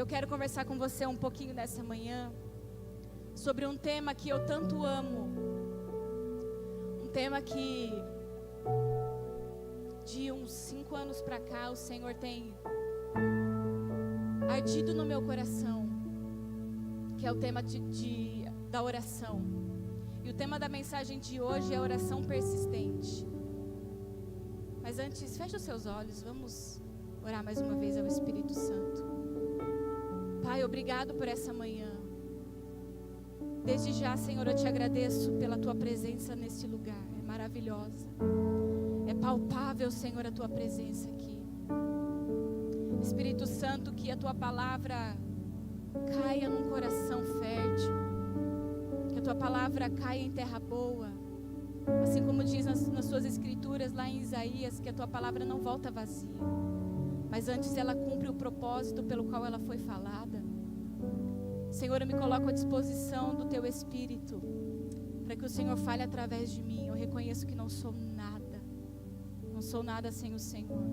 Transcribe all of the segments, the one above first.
eu quero conversar com você um pouquinho nessa manhã sobre um tema que eu tanto amo. Um tema que de uns 5 anos para cá o Senhor tem ardido no meu coração, que é o tema da oração. E o tema da mensagem de hoje é oração persistente. Mas antes, feche os seus olhos, vamos orar mais uma vez ao Espírito Santo. Pai, obrigado por essa manhã. Desde já, Senhor, eu te agradeço pela tua presença nesse lugar. É maravilhosa. É palpável, Senhor, a tua presença aqui. Espírito Santo, que a tua palavra caia num coração fértil. Que a tua palavra caia em terra boa. Assim como diz nas suas escrituras lá em Isaías, que a tua palavra não volta vazia, mas antes ela cumpre o propósito pelo qual ela foi falada. Senhor, eu me coloco à disposição do teu Espírito, para que o Senhor fale através de mim. Eu reconheço que não sou nada sem o Senhor,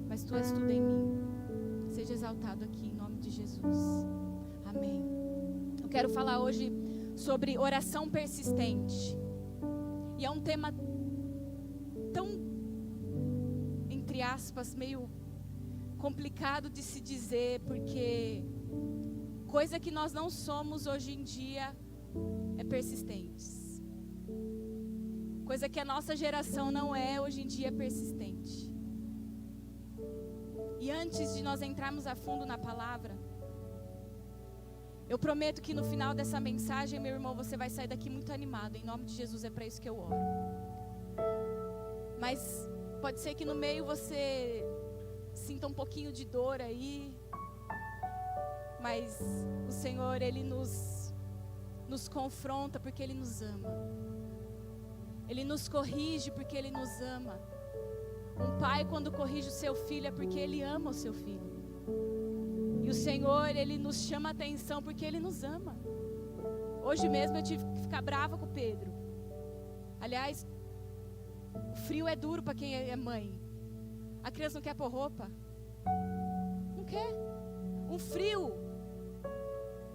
mas tu és tudo em mim. Seja exaltado aqui em nome de Jesus. Amém. Eu quero falar hoje sobre oração persistente. E é um tema tão, entre aspas, meio complicado de se dizer, porque coisa que nós não somos hoje em dia é persistentes. Coisa que a nossa geração não é hoje em dia é persistente. E antes de nós entrarmos a fundo na palavra, eu prometo que no final dessa mensagem, meu irmão, você vai sair daqui muito animado. Em nome de Jesus, é para isso que eu oro. Mas pode ser que no meio você sinta um pouquinho de dor aí. Mas o Senhor, Ele nos confronta porque Ele nos ama. Ele nos corrige porque Ele nos ama. Um pai, quando corrige o seu filho, é porque Ele ama o seu filho. E o Senhor, Ele nos chama a atenção porque Ele nos ama. Hoje mesmo eu tive que ficar brava com o Pedro. Aliás, o frio é duro para quem é mãe. A criança não quer pôr roupa. Não quer. Um frio.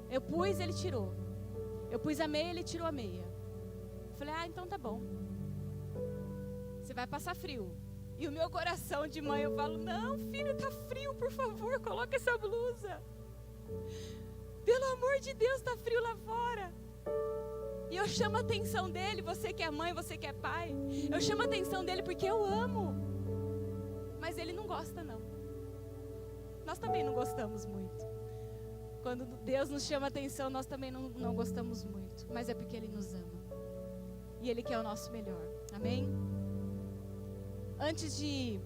Eu pus, ele tirou. Eu pus a meia, ele tirou a meia. Falei, então tá bom. Você vai passar frio. E o meu coração de mãe, eu falo, não, filho, tá frio, por favor, coloca essa blusa. Pelo amor de Deus, tá frio lá fora. E eu chamo a atenção dele, você que é mãe, você que é pai. Eu chamo a atenção dele porque eu amo. Mas ele não gosta, não. Nós também não gostamos muito. Quando Deus nos chama a atenção, nós também não gostamos muito. Mas é porque Ele nos ama. E Ele quer o nosso melhor. Amém? Antes de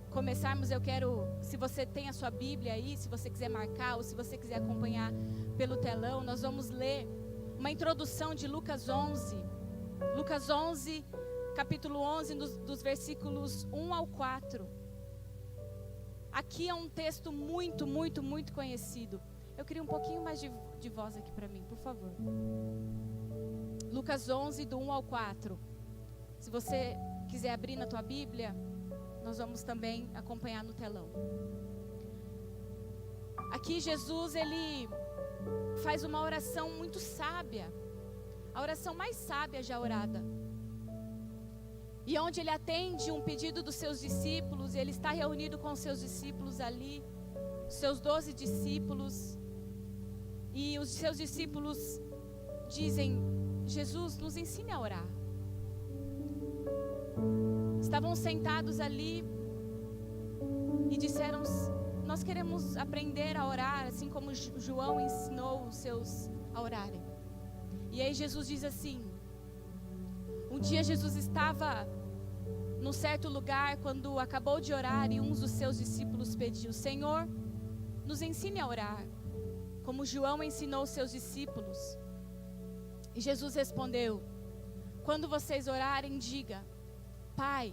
começarmos, eu quero, se você tem a sua Bíblia aí, se você quiser marcar ou se você quiser acompanhar pelo telão, nós vamos ler uma introdução de Lucas 11. Lucas 11, capítulo 11, dos versículos 1 ao 4. Aqui é um texto muito conhecido. Eu queria um pouquinho mais de voz aqui para mim, por favor. Lucas 11, do 1 ao 4. Se você quiser abrir na tua Bíblia, nós vamos também acompanhar no telão. Aqui Jesus, Ele faz uma oração muito sábia. A oração mais sábia já orada. E onde Ele atende um pedido dos seus discípulos, Ele está reunido com os seus discípulos ali, os seus 12 discípulos. E os seus discípulos dizem, Jesus, nos ensine a orar. Estavam sentados ali e disseram, nós queremos aprender a orar, assim como João ensinou os seus a orarem. E aí Jesus diz assim, um dia Jesus estava num certo lugar quando acabou de orar e um dos seus discípulos pediu, Senhor, nos ensine a orar, como João ensinou os seus discípulos. E Jesus respondeu, quando vocês orarem, diga, Pai,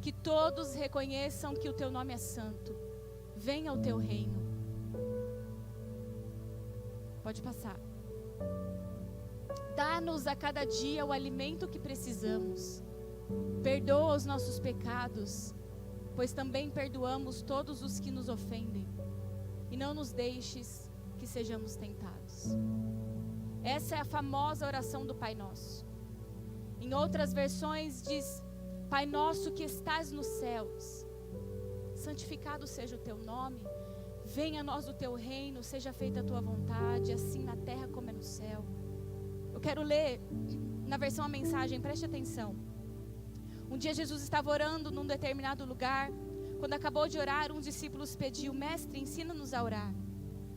que todos reconheçam que o teu nome é santo, venha o teu reino. Pode passar. Dá-nos a cada dia o alimento que precisamos. Perdoa os nossos pecados, pois também perdoamos todos os que nos ofendem. e não nos deixes que sejamos tentados. Essa é a famosa oração do Pai Nosso. Em outras versões diz: Pai nosso que estás nos céus, santificado seja o teu nome, venha a nós o teu reino, seja feita a tua vontade, assim na terra como é no céu. Eu quero ler na versão A Mensagem, preste atenção. Um dia Jesus estava orando num determinado lugar. Quando acabou de orar, um discípulo pediu: Mestre, ensina-nos a orar.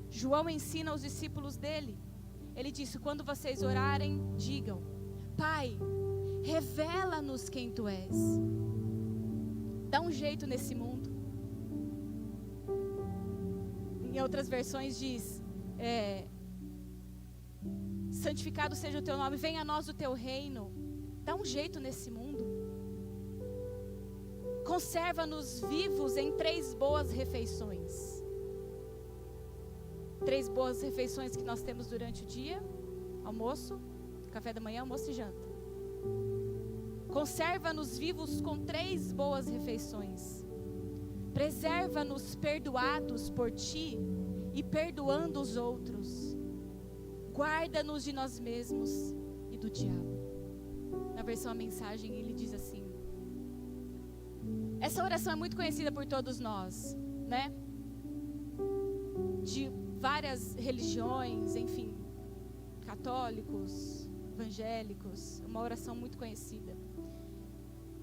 João ensina aos discípulos dele. Ele disse: quando vocês orarem, digam: Pai, revela-nos quem tu és. Dá um jeito nesse mundo. Em outras versões diz: santificado seja o teu nome, venha a nós o teu reino. Dá um jeito nesse mundo. Conserva-nos vivos em 3 boas refeições. 3 boas refeições que nós temos durante o dia: almoço, café da manhã, almoço e janta. Conserva-nos vivos com 3 boas refeições. Preserva-nos perdoados por ti e perdoando os outros. Guarda-nos de nós mesmos e do diabo. Na versão A Mensagem ele diz assim. Essa oração é muito conhecida por todos nós, né? De várias religiões, enfim, católicos, evangélicos, uma oração muito conhecida.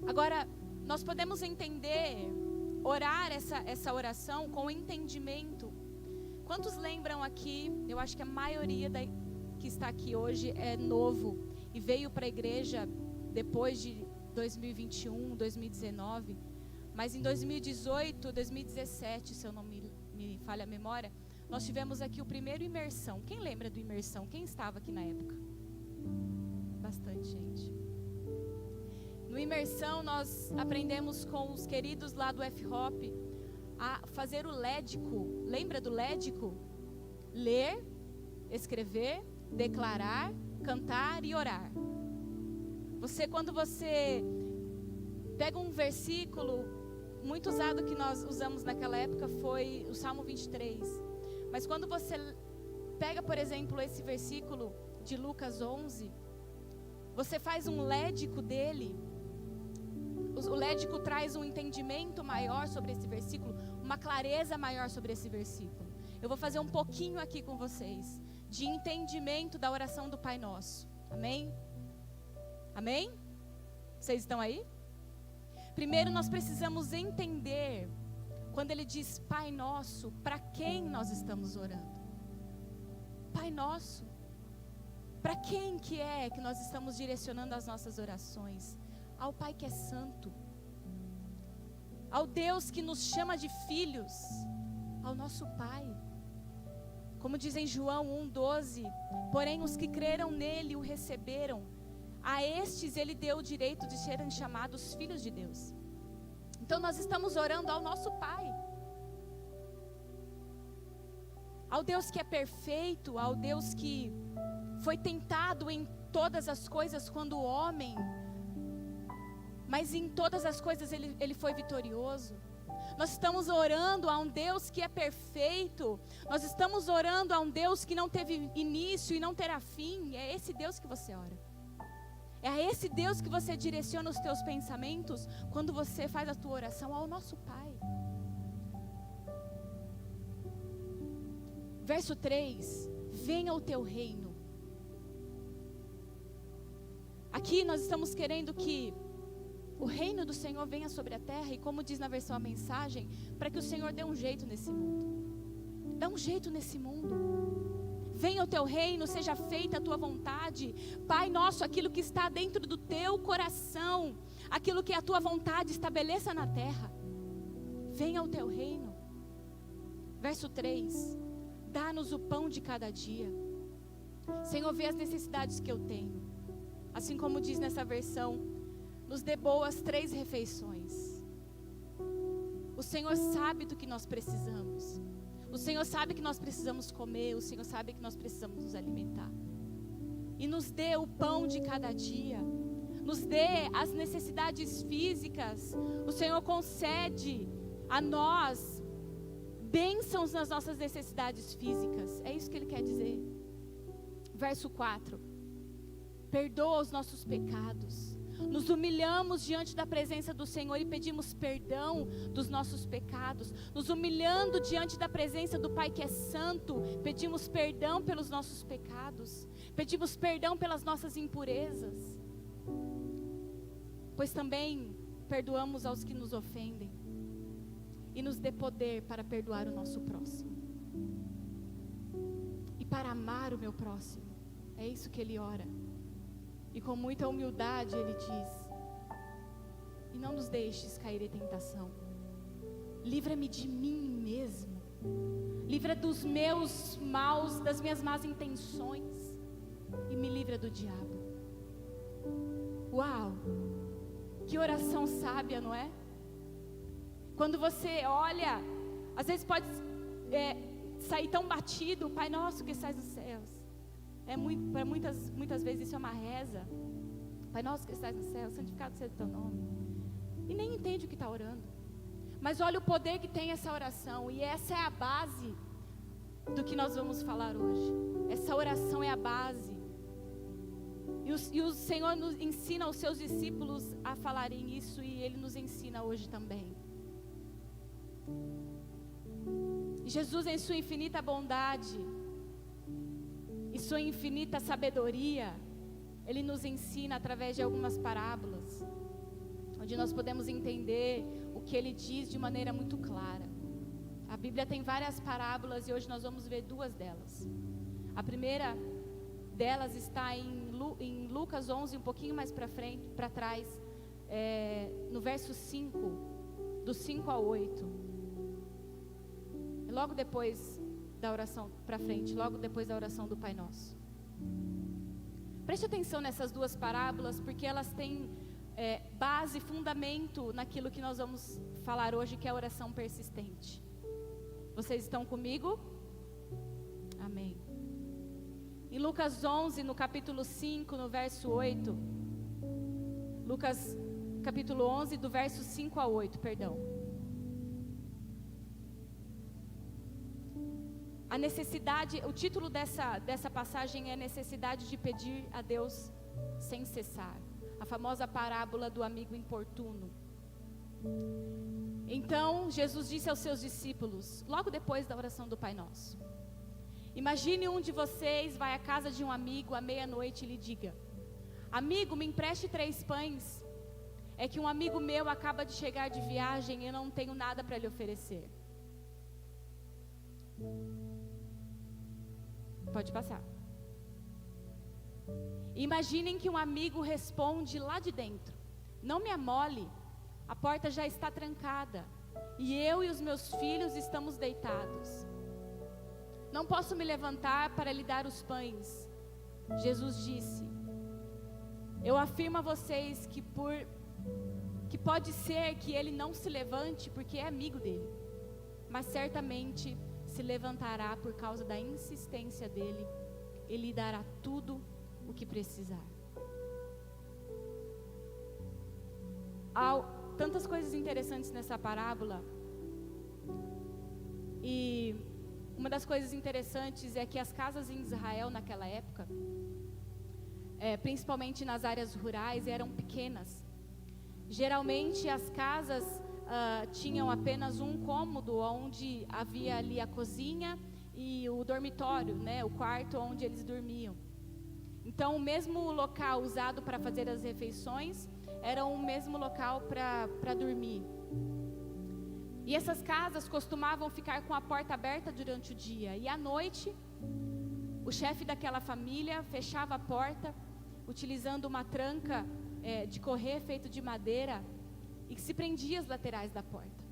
Agora, nós podemos entender, orar essa oração com entendimento. Quantos lembram aqui, eu acho que a maioria que está aqui hoje é novo e veio para a igreja depois de 2021, 2019, mas em 2018, 2017, se eu não me falha a memória, nós tivemos aqui o primeiro imersão. Quem lembra do imersão? Quem estava aqui na época? Bastante gente. No imersão nós aprendemos com os queridos lá do F-Hop a fazer o lédico. Lembra do lédico? Ler, escrever, declarar, cantar e orar. Quando você pega um versículo muito usado que nós usamos naquela época foi o Salmo 23. Mas quando você pega, por exemplo, esse versículo de Lucas 11, você faz um lédico dele. O lédico traz um entendimento maior sobre esse versículo, uma clareza maior sobre esse versículo. Eu vou fazer um pouquinho aqui com vocês de entendimento da oração do Pai Nosso. Amém? Amém? Vocês estão aí? Primeiro nós precisamos entender, quando ele diz Pai Nosso, para quem nós estamos orando. Pai Nosso, para quem que é que nós estamos direcionando as nossas orações? Ao Pai que é santo, ao Deus que nos chama de filhos, ao nosso Pai. Como diz em João 1,12, porém os que creram nele o receberam, a estes ele deu o direito de serem chamados filhos de Deus. Então nós estamos orando ao nosso Pai, ao Deus que é perfeito, ao Deus que foi tentado em todas as coisas quando o homem, mas em todas as coisas ele foi vitorioso. Nós estamos orando a um Deus que é perfeito. Nós estamos orando a um Deus que não teve início e não terá fim. É esse Deus que você ora. É a esse Deus que você direciona os teus pensamentos quando você faz a tua oração ao nosso Pai. Verso 3, venha o teu reino. Aqui nós estamos querendo que o reino do Senhor venha sobre a terra, e como diz na versão A Mensagem, para que o Senhor dê um jeito nesse mundo. Dá um jeito nesse mundo. Venha o teu reino, seja feita a tua vontade. Pai nosso, aquilo que está dentro do teu coração, aquilo que é a tua vontade, estabeleça na terra. Venha o teu reino. Verso 3, dá-nos o pão de cada dia. Senhor, vê as necessidades que eu tenho. Assim como diz nessa versão, nos dê boas 3 refeições. O Senhor sabe do que nós precisamos. O Senhor sabe que nós precisamos comer. O Senhor sabe que nós precisamos nos alimentar. E nos dê o pão de cada dia. Nos dê as necessidades físicas. O Senhor concede a nós bênçãos nas nossas necessidades físicas. É isso que ele quer dizer. Verso 4. Perdoa os nossos pecados. Nos humilhamos diante da presença do Senhor e pedimos perdão dos nossos pecados. Nos humilhando diante da presença do Pai que é santo, pedimos perdão pelos nossos pecados. Pedimos perdão pelas nossas impurezas. Pois também perdoamos aos que nos ofendem. E nos dê poder para perdoar o nosso próximo. E para amar o meu próximo. É isso que ele ora. E com muita humildade ele diz: e não nos deixes cair em tentação. Livra-me de mim mesmo. Livra dos meus maus, das minhas más intenções. E me livra do diabo. Uau! Que oração sábia, não é? Quando você olha, às vezes pode sair tão batido: Pai nosso que estás nos céus. Para muitas vezes isso é uma reza. Pai nosso que estás no céu, santificado seja o teu nome. E nem entende o que está orando. Mas olha o poder que tem essa oração. E essa é a base do que nós vamos falar hoje. Essa oração é a base. E o Senhor nos ensina os seus discípulos a falarem isso. E Ele nos ensina hoje também. E Jesus, em sua infinita bondade e sua infinita sabedoria, Ele nos ensina através de algumas parábolas, onde nós podemos entender o que Ele diz de maneira muito clara. A Bíblia tem várias parábolas e hoje nós vamos ver duas delas. A primeira delas está em Lucas 11, um pouquinho mais para trás, no verso 5, do 5 ao 8. Logo depois da oração para frente, logo depois da oração do Pai Nosso. Preste atenção nessas duas parábolas, porque elas têm base, fundamento naquilo que nós vamos falar hoje, que é a oração persistente. Vocês estão comigo? Amém. Em Lucas 11, no capítulo 5, no verso 8. Lucas, capítulo 11, do verso 5 a 8, perdão. A necessidade, o título dessa passagem é necessidade de pedir a Deus sem cessar. A famosa parábola do amigo importuno. Então, Jesus disse aos seus discípulos, logo depois da oração do Pai Nosso: imagine um de vocês vai à casa de um amigo à meia-noite e lhe diga: amigo, me empreste 3 pães. É que um amigo meu acaba de chegar de viagem e eu não tenho nada para lhe oferecer. Pode passar. Imaginem que um amigo responde lá de dentro: não me amole, a porta já está trancada e eu e os meus filhos estamos deitados. Não posso me levantar para lhe dar os pães. Jesus disse: eu afirmo a vocês que pode ser que ele não se levante porque é amigo dele, mas certamente se levantará por causa da insistência dele. Ele lhe dará tudo o que precisar. Há tantas coisas interessantes nessa parábola. E uma das coisas interessantes é que as casas em Israel naquela época, principalmente nas áreas rurais, eram pequenas. Geralmente as casas tinham apenas um cômodo, onde havia ali a cozinha e o dormitório, né, o quarto onde eles dormiam. Então o mesmo local usado para fazer as refeições era o mesmo local para dormir. E essas casas costumavam ficar com a porta aberta durante o dia, e à noite o chefe daquela família fechava a porta utilizando uma tranca de correr feito de madeira, e que se prendia as laterais da porta.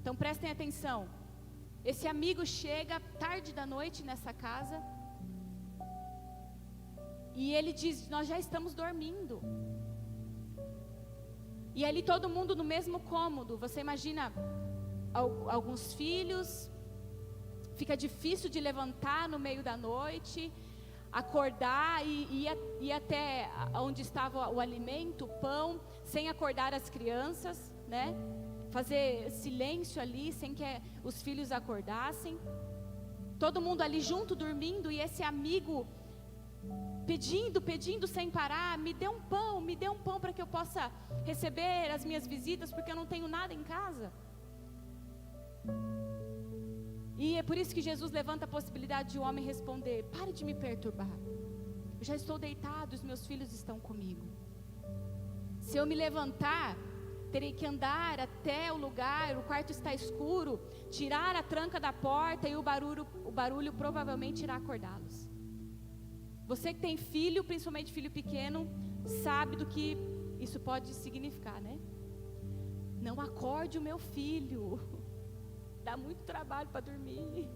Então prestem atenção. Esse amigo chega tarde da noite nessa casa e ele diz: nós já estamos dormindo. E ali todo mundo no mesmo cômodo. Você imagina alguns filhos. Fica difícil de levantar no meio da noite, acordar e ir até onde estava o alimento, o pão, sem acordar as crianças, né? fazer silêncio ali, sem que os filhos acordassem. Todo mundo ali junto, dormindo, e esse amigo pedindo sem parar: me dê um pão para que eu possa receber as minhas visitas, porque eu não tenho nada em casa. E é por isso que Jesus levanta a possibilidade de o homem responder: pare de me perturbar, eu já estou deitado, os meus filhos estão comigo. Se eu me levantar, terei que andar até o lugar, o quarto está escuro, tirar a tranca da porta, e o barulho provavelmente irá acordá-los. Você que tem filho, principalmente filho pequeno, sabe do que isso pode significar, né? Não acorde o meu filho, dá muito trabalho para dormir.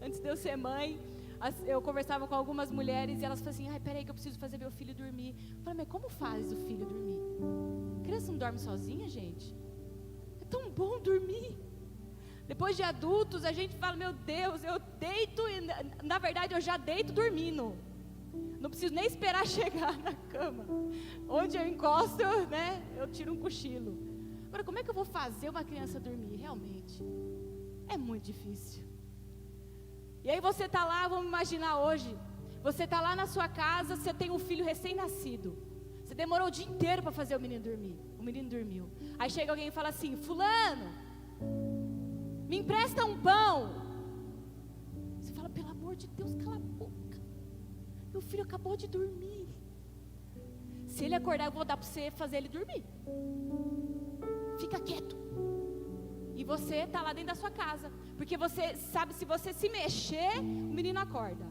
Antes de eu ser mãe, eu conversava com algumas mulheres e elas falavam assim: ai, peraí que eu preciso fazer meu filho dormir. Eu falei: mas como faz o filho dormir? A criança não dorme sozinha, gente? É tão bom dormir. Depois de adultos, a gente fala: meu Deus, eu deito, e na verdade eu já deito dormindo. Não preciso nem esperar chegar na cama. Onde eu encosto, né, eu tiro um cochilo. Agora, como é que eu vou fazer uma criança dormir? Realmente, é muito difícil. E aí você está lá, vamos imaginar hoje, você está lá na sua casa, você tem um filho recém-nascido. Você demorou o dia inteiro para fazer o menino dormir. O menino dormiu. Aí chega alguém e fala assim: fulano, me empresta um pão. Você fala: pelo amor de Deus, cala a boca, meu filho acabou de dormir. Se ele acordar, eu vou dar para você fazer ele dormir. Fica quieto. E você está lá dentro da sua casa, porque você sabe, se você se mexer, o menino acorda.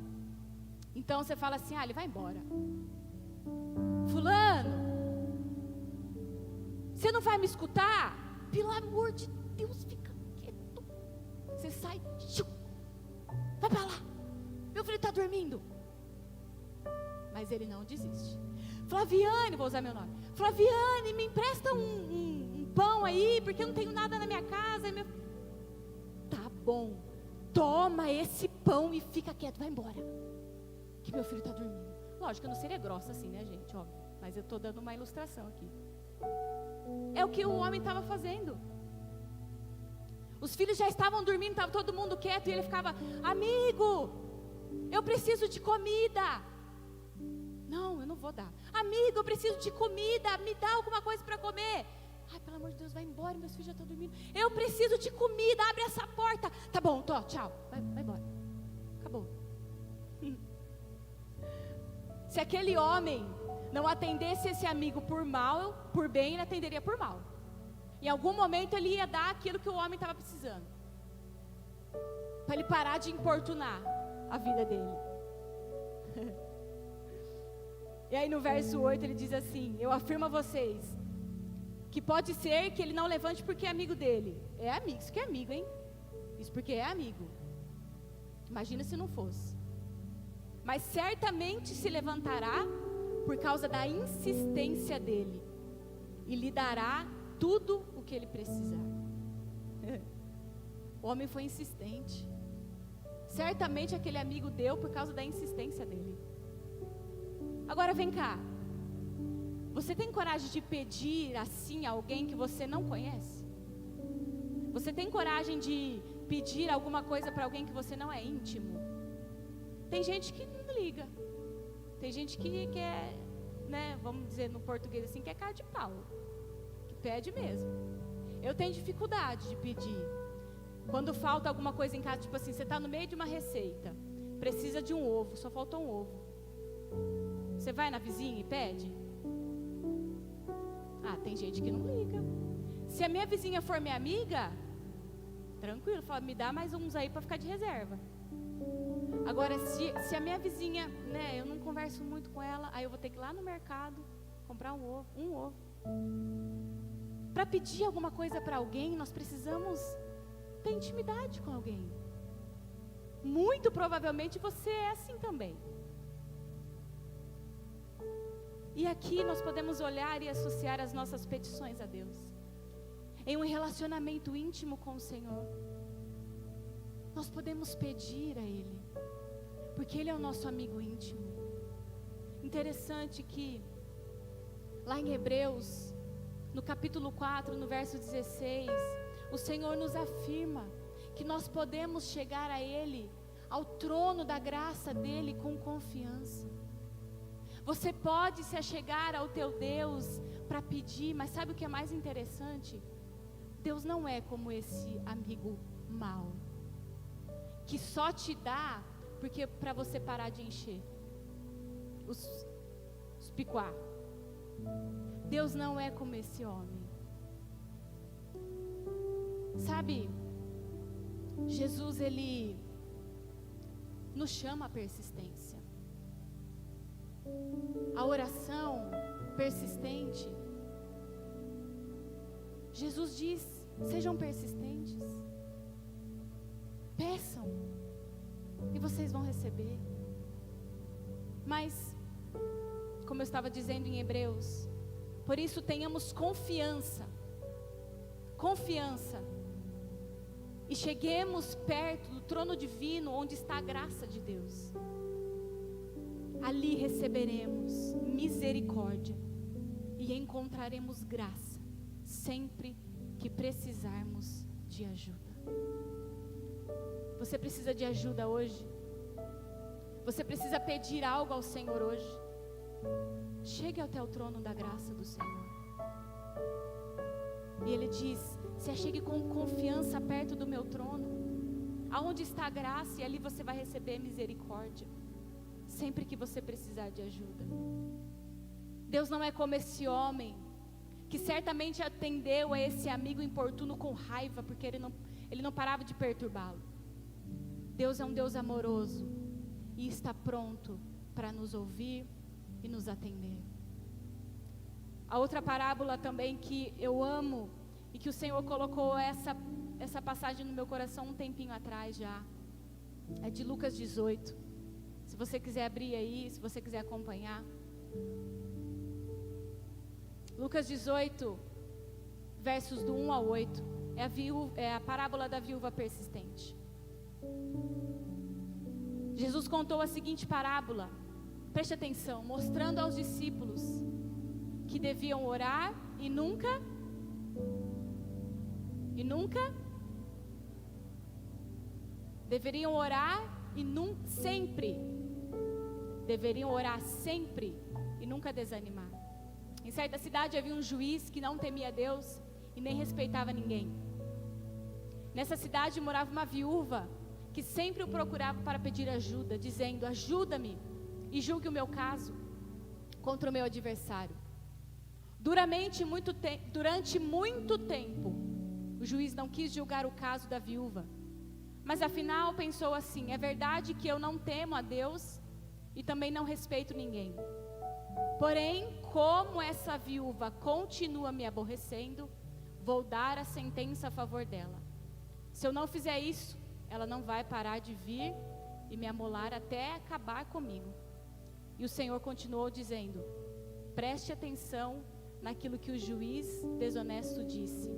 Então você fala assim: ah, ele vai embora. Fulano, você não vai me escutar? Pelo amor de Deus, fica quieto. Você sai, vai para lá, meu filho está dormindo. Mas ele não desiste. Flaviane, vou usar meu nome. Flaviane, me empresta um pão aí, porque eu não tenho nada na minha casa. Tá bom, toma esse pão e fica quieto, vai embora, que meu filho está dormindo. Lógico que eu não seria grossa assim, né, gente? Óbvio. Mas eu estou dando uma ilustração aqui. É o que o homem estava fazendo. Os filhos já estavam dormindo, estava todo mundo quieto, e ele ficava: amigo, eu preciso de comida. Não, eu não vou dar. Amigo, eu preciso de comida, me dá alguma coisa para comer. Ai, pelo amor de Deus, vai embora, meus filhos já estão dormindo. Eu preciso de comida, abre essa porta. Tá bom, tchau, vai embora. Acabou. Se aquele homem não atendesse esse amigo por mal, por bem, ele atenderia por mal. Em algum momento ele ia dar aquilo que o homem estava precisando, para ele parar de importunar a vida dele. E aí no verso 8 ele diz assim: eu afirmo a vocês, que pode ser que ele não levante porque é amigo dele. É amigo, isso que é amigo, hein? Isso porque é amigo. Imagina se não fosse. Mas certamente se levantará por causa da insistência dele, e lhe dará tudo o que ele precisar. O homem foi insistente. Certamente aquele amigo deu por causa da insistência dele. Agora vem cá, você tem coragem de pedir assim a alguém que você não conhece? Você tem coragem de pedir alguma coisa para alguém que você não é íntimo? Tem gente que não liga, tem gente que quer, né, vamos dizer no português assim, que é cara de pau, que pede mesmo. Eu tenho dificuldade de pedir. Quando falta alguma coisa em casa, tipo assim, você está no meio de uma receita, precisa de um ovo, só faltou um ovo. Você vai na vizinha e pede? Ah, tem gente que não liga. Se a minha vizinha for minha amiga, tranquilo, fala: me dá mais uns aí para ficar de reserva. Agora, se a minha vizinha, né, eu não converso muito com ela, aí eu vou ter que ir lá no mercado comprar um ovo. Para pedir alguma coisa para alguém, nós precisamos ter intimidade com alguém. Muito provavelmente você é assim também. E aqui nós podemos olhar e associar as nossas petições a Deus, em um relacionamento íntimo com o Senhor. Nós podemos pedir a Ele, porque Ele é o nosso amigo íntimo. Interessante que lá em Hebreus, no capítulo 4, no verso 16, o Senhor nos afirma que nós podemos chegar a Ele, ao trono da graça dEle com confiança. Você pode se achegar ao teu Deus para pedir, mas sabe o que é mais interessante? Deus não é como esse amigo mau, que só te dá porque para você parar de encher os picuá. Deus não é como esse homem. Sabe, Jesus, Ele nos chama à persistência. A oração persistente. Jesus diz: sejam persistentes. Peçam e vocês vão receber. Mas, como eu estava dizendo em Hebreus, por isso tenhamos confiança. Confiança. E cheguemos perto do trono divino, onde está a graça de Deus. Ali receberemos misericórdia e encontraremos graça sempre que precisarmos de ajuda. Você precisa de ajuda hoje? Você precisa pedir algo ao Senhor hoje? Chegue até o trono da graça do Senhor. E Ele diz: se achegue com confiança perto do meu trono, aonde está a graça, e ali você vai receber misericórdia, sempre que você precisar de ajuda. Deus não é como esse homem, que certamente atendeu a esse amigo importuno com raiva, porque ele não parava de perturbá-lo. Deus é um Deus amoroso, e está pronto para nos ouvir e nos atender. A outra parábola também que eu amo, e que o Senhor colocou essa passagem no meu coração um tempinho atrás já, é de Lucas 18. Se você quiser abrir aí, se você quiser acompanhar. Lucas 18, versos do 1 ao 8, é a parábola da viúva persistente. Jesus contou a seguinte parábola, preste atenção, mostrando aos discípulos que deviam orar e nunca deveriam orar e sempre deveriam orar sempre e nunca desanimar. Em certa cidade havia um juiz que não temia Deus e nem respeitava ninguém. Nessa cidade morava uma viúva que sempre o procurava para pedir ajuda, dizendo: ajuda-me e julgue o meu caso contra o meu adversário. Durante muito tempo, o juiz não quis julgar o caso da viúva, mas afinal pensou assim: é verdade que eu não temo a Deus e também não respeito ninguém. Porém, como essa viúva continua me aborrecendo, vou dar a sentença a favor dela. Se eu não fizer isso, ela não vai parar de vir e me amolar até acabar comigo. E o Senhor continuou dizendo: preste atenção naquilo que o juiz desonesto disse.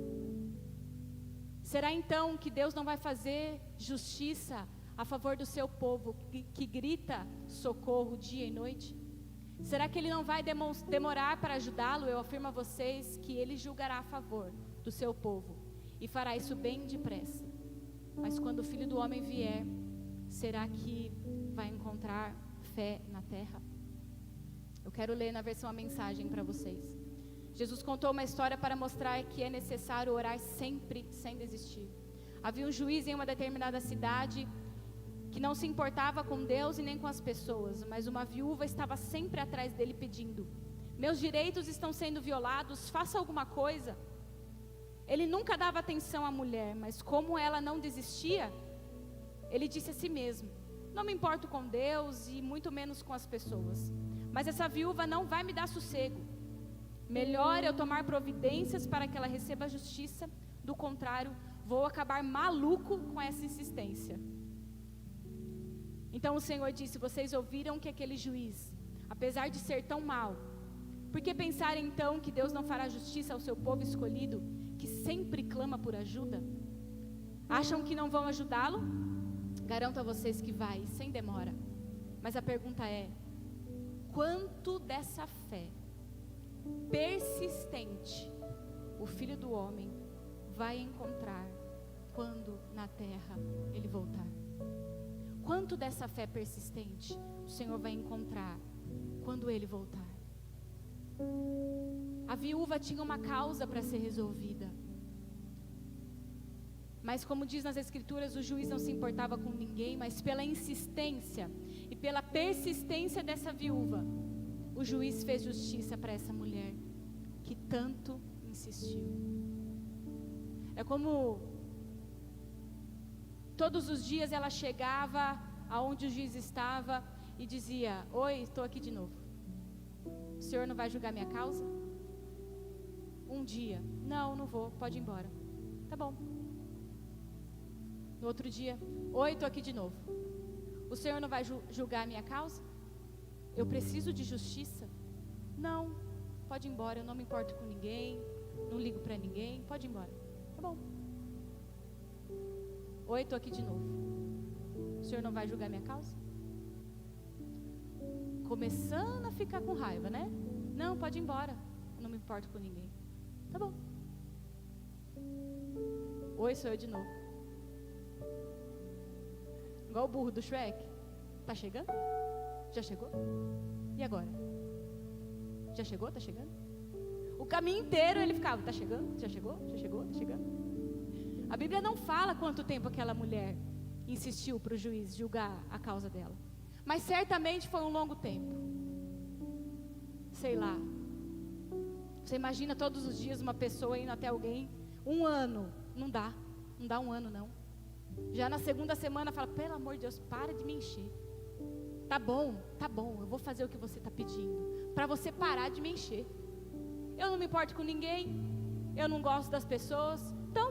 Será então que Deus não vai fazer justiça a favor do seu povo que grita socorro dia e noite? Será que Ele não vai demorar para ajudá-lo? Eu afirmo a vocês que Ele julgará a favor do seu povo e fará isso bem depressa. Mas quando o Filho do Homem vier, será que vai encontrar fé na terra? Eu quero ler na versão a mensagem para vocês. Jesus contou uma história para mostrar que é necessário orar sempre, sem desistir. Havia um juiz em uma determinada cidade que não se importava com Deus e nem com as pessoas, mas uma viúva estava sempre atrás dele pedindo: meus direitos estão sendo violados, faça alguma coisa. Ele nunca dava atenção à mulher, mas como ela não desistia, ele disse a si mesmo: não me importo com Deus e muito menos com as pessoas, mas essa viúva não vai me dar sossego. Melhor eu tomar providências para que ela receba a justiça, do contrário, vou acabar maluco com essa insistência. Então o Senhor disse: vocês ouviram que aquele juiz, apesar de ser tão mau, por que pensar então que Deus não fará justiça ao seu povo escolhido, que sempre clama por ajuda? Acham que não vão ajudá-lo? Garanto a vocês que vai, sem demora. Mas a pergunta é: quanto dessa fé persistente o Filho do Homem vai encontrar quando na terra ele voltar. Quanto dessa fé persistente o Senhor vai encontrar quando ele voltar? A viúva tinha uma causa para ser resolvida, mas como diz nas Escrituras, o juiz não se importava com ninguém, mas pela insistência e pela persistência dessa viúva, o juiz fez justiça para essa mulher que tanto insistiu. É como todos os dias ela chegava aonde o juiz estava e dizia: oi, estou aqui de novo. O senhor não vai julgar minha causa? Um dia: não vou, pode ir embora. Tá bom. No outro dia: oi, estou aqui de novo. O senhor não vai julgar a minha causa? Eu preciso de justiça? Não, pode ir embora, eu não me importo com ninguém, não ligo para ninguém, pode ir embora. Tá bom. Oi, estou aqui de novo. O senhor não vai julgar minha causa? Começando a ficar com raiva, né? Não, pode ir embora, eu não me importo com ninguém. Tá bom. Oi, sou eu de novo. Igual o burro do Shrek. Tá chegando? Já chegou? E agora? Já chegou? Tá chegando? O caminho inteiro ele ficava: tá chegando? Já chegou? Já chegou? Tá chegando? A Bíblia não fala quanto tempo aquela mulher insistiu para o juiz julgar a causa dela, mas certamente foi um longo tempo. Sei lá. Você imagina todos os dias uma pessoa indo até alguém? Um ano. Não dá um ano não. Já na segunda semana fala: pelo amor de Deus, para de me encher. Tá bom, eu vou fazer o que você está pedindo, para você parar de me encher. Eu não me importo com ninguém, eu não gosto das pessoas, então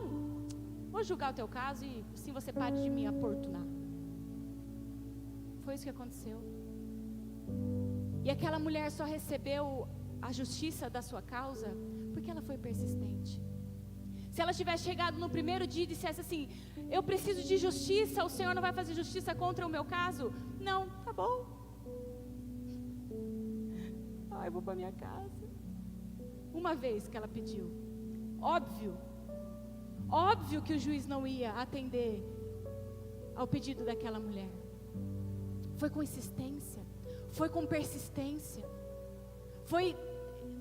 vou julgar o teu caso e assim você pare de me importunar. Foi isso que aconteceu. E aquela mulher só recebeu a justiça da sua causa porque ela foi persistente. Se ela tivesse chegado no primeiro dia e dissesse assim: eu preciso de justiça, o Senhor não vai fazer justiça contra o meu caso? Não, tá bom. Eu vou para minha casa. Uma vez que ela pediu, óbvio que o juiz não ia atender ao pedido daquela mulher. Foi com insistência, foi com persistência,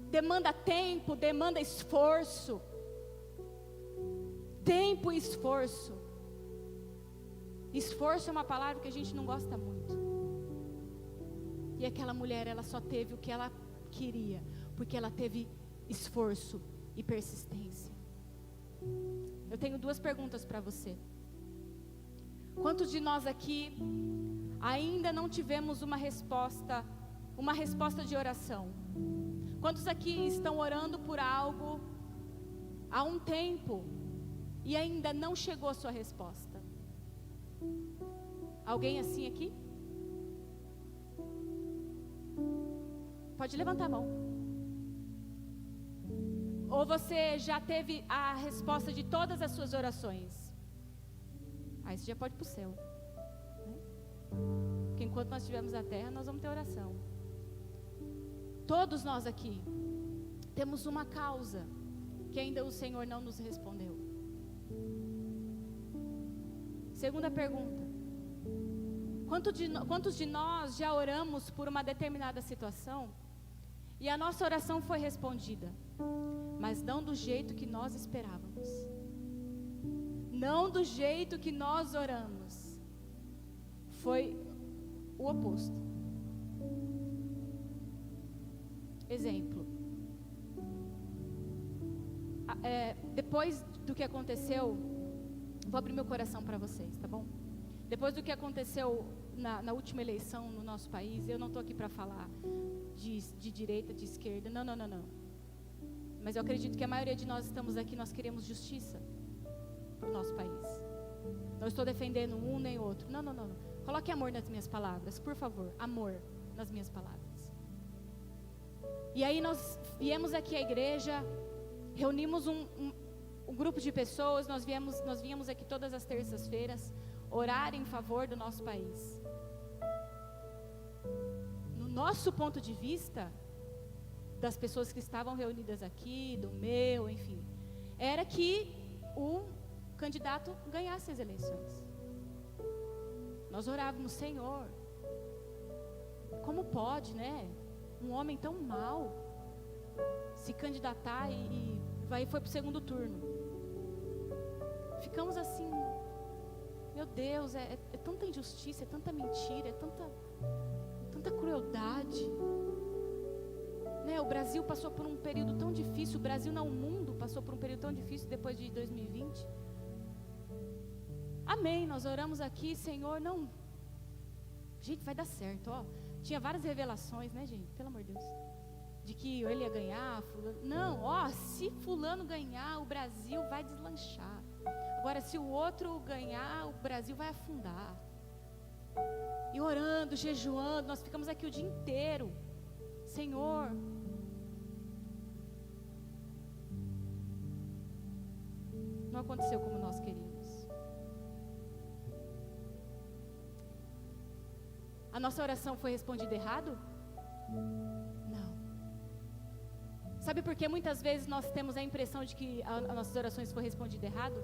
demanda tempo, demanda esforço. Tempo e esforço. Esforço é uma palavra que a gente não gosta muito. E aquela mulher, ela só teve o que ela queria, porque ela teve esforço e persistência. Eu tenho duas perguntas para você. Quantos de nós aqui ainda não tivemos uma resposta de oração? Quantos aqui estão orando por algo há um tempo e ainda não chegou a sua resposta? Alguém assim aqui? Pode levantar a mão. Ou você já teve a resposta de todas as suas orações? Aí você já pode ir para o céu, né? Porque enquanto nós estivermos na terra, nós vamos ter oração. Todos nós aqui temos uma causa que ainda o Senhor não nos respondeu. Segunda pergunta: quantos de nós já oramos por uma determinada situação e a nossa oração foi respondida, mas não do jeito que nós esperávamos, não do jeito que nós oramos, foi o oposto. Exemplo, depois do que aconteceu, vou abrir meu coração para vocês, tá bom? Depois do que aconteceu na última eleição no nosso país, eu não estou aqui para falar de direita, de esquerda, não. Mas eu acredito que a maioria de nós estamos aqui, nós queremos justiça para o nosso país. Não estou defendendo um nem outro, não. Coloque amor nas minhas palavras, por favor, amor nas minhas palavras. E aí nós viemos aqui à igreja, reunimos um grupo de pessoas, nós viemos aqui todas as terças-feiras orar em favor do nosso país. No nosso ponto de vista, das pessoas que estavam reunidas aqui, do meu, enfim, era que o candidato ganhasse as eleições. Nós orávamos, Senhor, como pode, né? Um homem tão mau se candidatar e foi para o segundo turno. Ficamos assim, meu Deus, é tanta injustiça, é tanta mentira, é tanta crueldade. Né? O Brasil passou por um período tão difícil, o Brasil não, o mundo passou por um período tão difícil depois de 2020. Amém, nós oramos aqui, Senhor, não, gente, vai dar certo, ó. Tinha várias revelações, né, gente, pelo amor de Deus, de que ele ia ganhar, fulano. Não, ó, se fulano ganhar, o Brasil vai deslanchar. Agora, se o outro ganhar, o Brasil vai afundar. E orando, jejuando, nós ficamos aqui o dia inteiro. Senhor, não aconteceu como nós queríamos. A nossa oração foi respondida errado? Não. Sabe por que muitas vezes nós temos a impressão de que as nossas orações foram respondidas errado?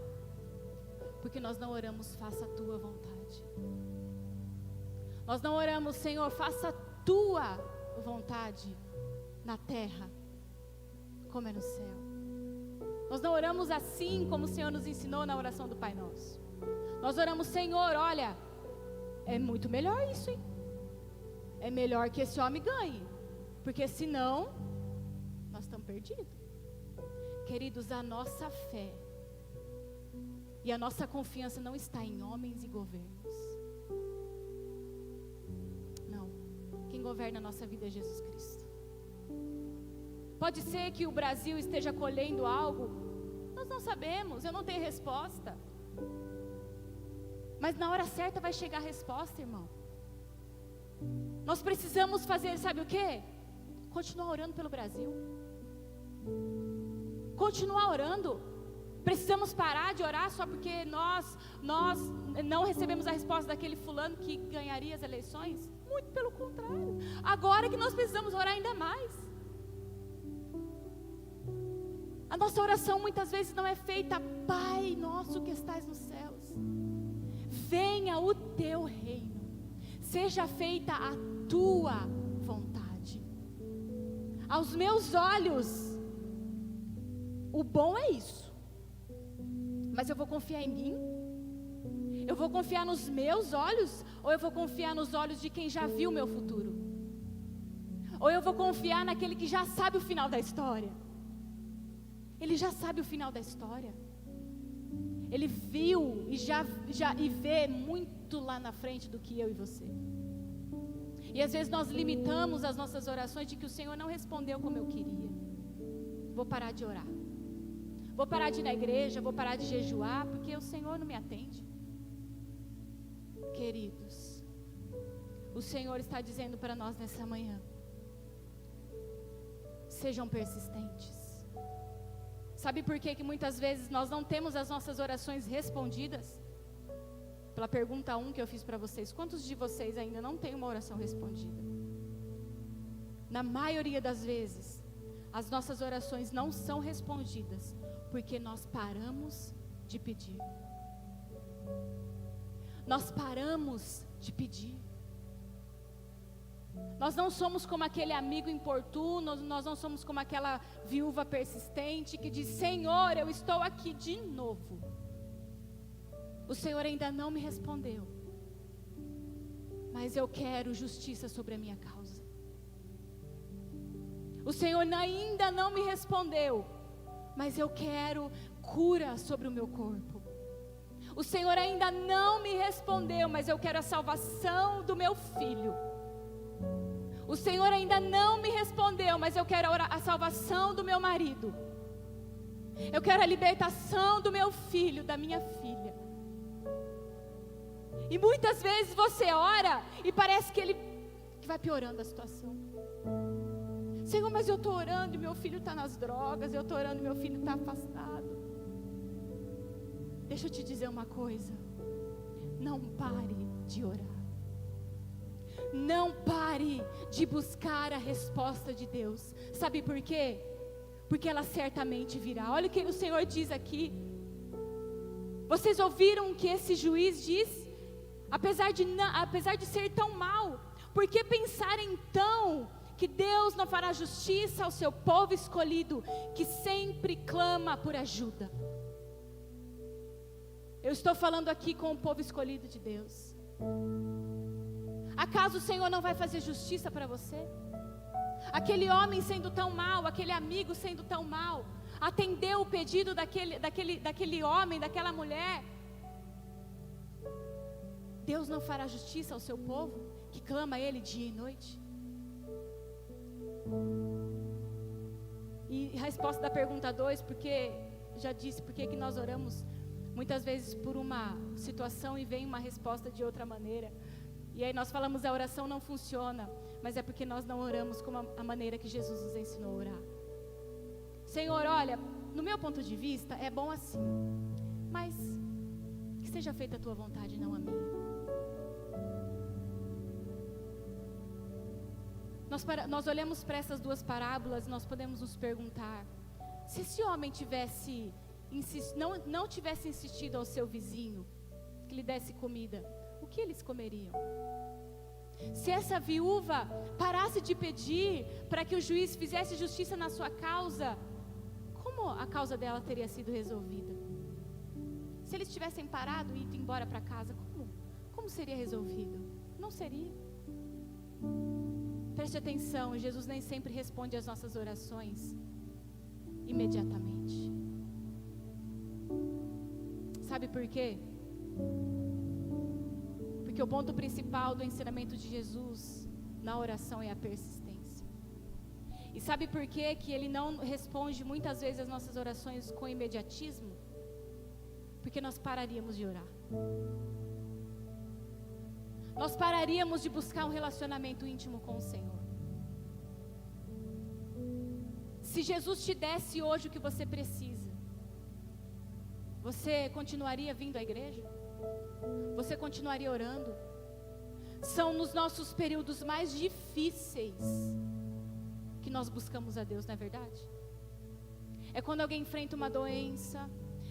Porque nós não oramos, faça a tua vontade. Nós não oramos, Senhor, faça a tua vontade na terra, como é no céu. Nós não oramos assim como o Senhor nos ensinou na oração do Pai Nosso. Nós oramos, Senhor, olha, é muito melhor isso, hein? É melhor que esse homem ganhe, porque senão nós estamos perdidos. Queridos, a nossa fé e a nossa confiança não está em homens e governos. Não. Quem governa a nossa vida é Jesus Cristo. Pode ser que o Brasil esteja colhendo algo, nós não sabemos, eu não tenho resposta. Mas na hora certa vai chegar a resposta, irmão. Nós precisamos fazer, sabe o quê? Continuar orando pelo Brasil. Continuar orando. Precisamos parar de orar só porque nós não recebemos a resposta daquele fulano que ganharia as eleições? Muito pelo contrário. Agora que nós precisamos orar ainda mais. A nossa oração muitas vezes não é feita, Pai nosso que estás nos céus, venha o teu reino, seja feita a tua vontade. Aos meus olhos, o bom é isso. Mas eu vou confiar em mim? Eu vou confiar nos meus olhos? Ou eu vou confiar nos olhos de quem já viu o meu futuro? Ou eu vou confiar naquele que já sabe o final da história? Ele já sabe o final da história. Ele viu e já vê muito lá na frente do que eu e você. E às vezes nós limitamos as nossas orações de que o Senhor não respondeu como eu queria. Vou parar de orar. Vou parar de ir na igreja, vou parar de jejuar, porque o Senhor não me atende. Queridos, o Senhor está dizendo para nós nessa manhã: sejam persistentes. Sabe por que muitas vezes nós não temos as nossas orações respondidas? Pela pergunta 1 que eu fiz para vocês, quantos de vocês ainda não têm uma oração respondida? Na maioria das vezes, as nossas orações não são respondidas porque nós paramos de pedir. Nós paramos de pedir. Nós não somos como aquele amigo importuno, nós não somos como aquela viúva persistente que diz: Senhor, eu estou aqui de novo. O Senhor ainda não me respondeu, mas eu quero justiça sobre a minha causa. O Senhor ainda não me respondeu, mas eu quero cura sobre o meu corpo. O Senhor ainda não me respondeu, mas eu quero a salvação do meu filho. O Senhor ainda não me respondeu, mas eu quero a salvação do meu marido. Eu quero a libertação do meu filho, da minha filha. E muitas vezes você ora e parece que ele vai piorando a situação. Senhor, mas eu estou orando e meu filho está nas drogas, eu estou orando e meu filho está afastado. Deixa eu te dizer uma coisa: não pare de orar. Não pare de buscar a resposta de Deus. Sabe por quê? porque ela certamente virá. Olha o que o Senhor diz aqui. Vocês ouviram o que esse juiz diz? Apesar de ser tão mau, por que pensar então que Deus não fará justiça ao seu povo escolhido, que sempre clama por ajuda? Eu estou falando aqui com o povo escolhido de Deus. Acaso o Senhor não vai fazer justiça para você? Aquele homem sendo tão mau, aquele amigo sendo tão mau, atendeu o pedido daquele homem, daquela mulher. Deus não fará justiça ao seu povo, que clama a Ele dia e noite? E a resposta da pergunta 2, porque já disse, por que nós oramos muitas vezes por uma situação e vem uma resposta de outra maneira. E aí nós falamos, a oração não funciona, mas é porque nós não oramos como a maneira que Jesus nos ensinou a orar. Senhor, olha, no meu ponto de vista é bom assim, mas que seja feita a tua vontade, não a minha. Nós olhamos para essas duas parábolas e nós podemos nos perguntar, se esse homem não tivesse insistido ao seu vizinho que lhe desse comida, o que eles comeriam? Se essa viúva parasse de pedir para que o juiz fizesse justiça na sua causa, como a causa dela teria sido resolvida? Se eles tivessem parado e ido embora para casa, como seria resolvido? Não seria. Preste atenção, Jesus nem sempre responde às nossas orações imediatamente. Sabe por quê? Porque o ponto principal do ensinamento de Jesus na oração é a persistência. E sabe por quê que Ele não responde muitas vezes as nossas orações com imediatismo? Porque nós pararíamos de orar. Nós pararíamos de buscar um relacionamento íntimo com o Senhor. Se Jesus te desse hoje o que você precisa, você continuaria vindo à igreja? Você continuaria orando? São nos nossos períodos mais difíceis que nós buscamos a Deus, não é verdade? É quando alguém enfrenta uma doença,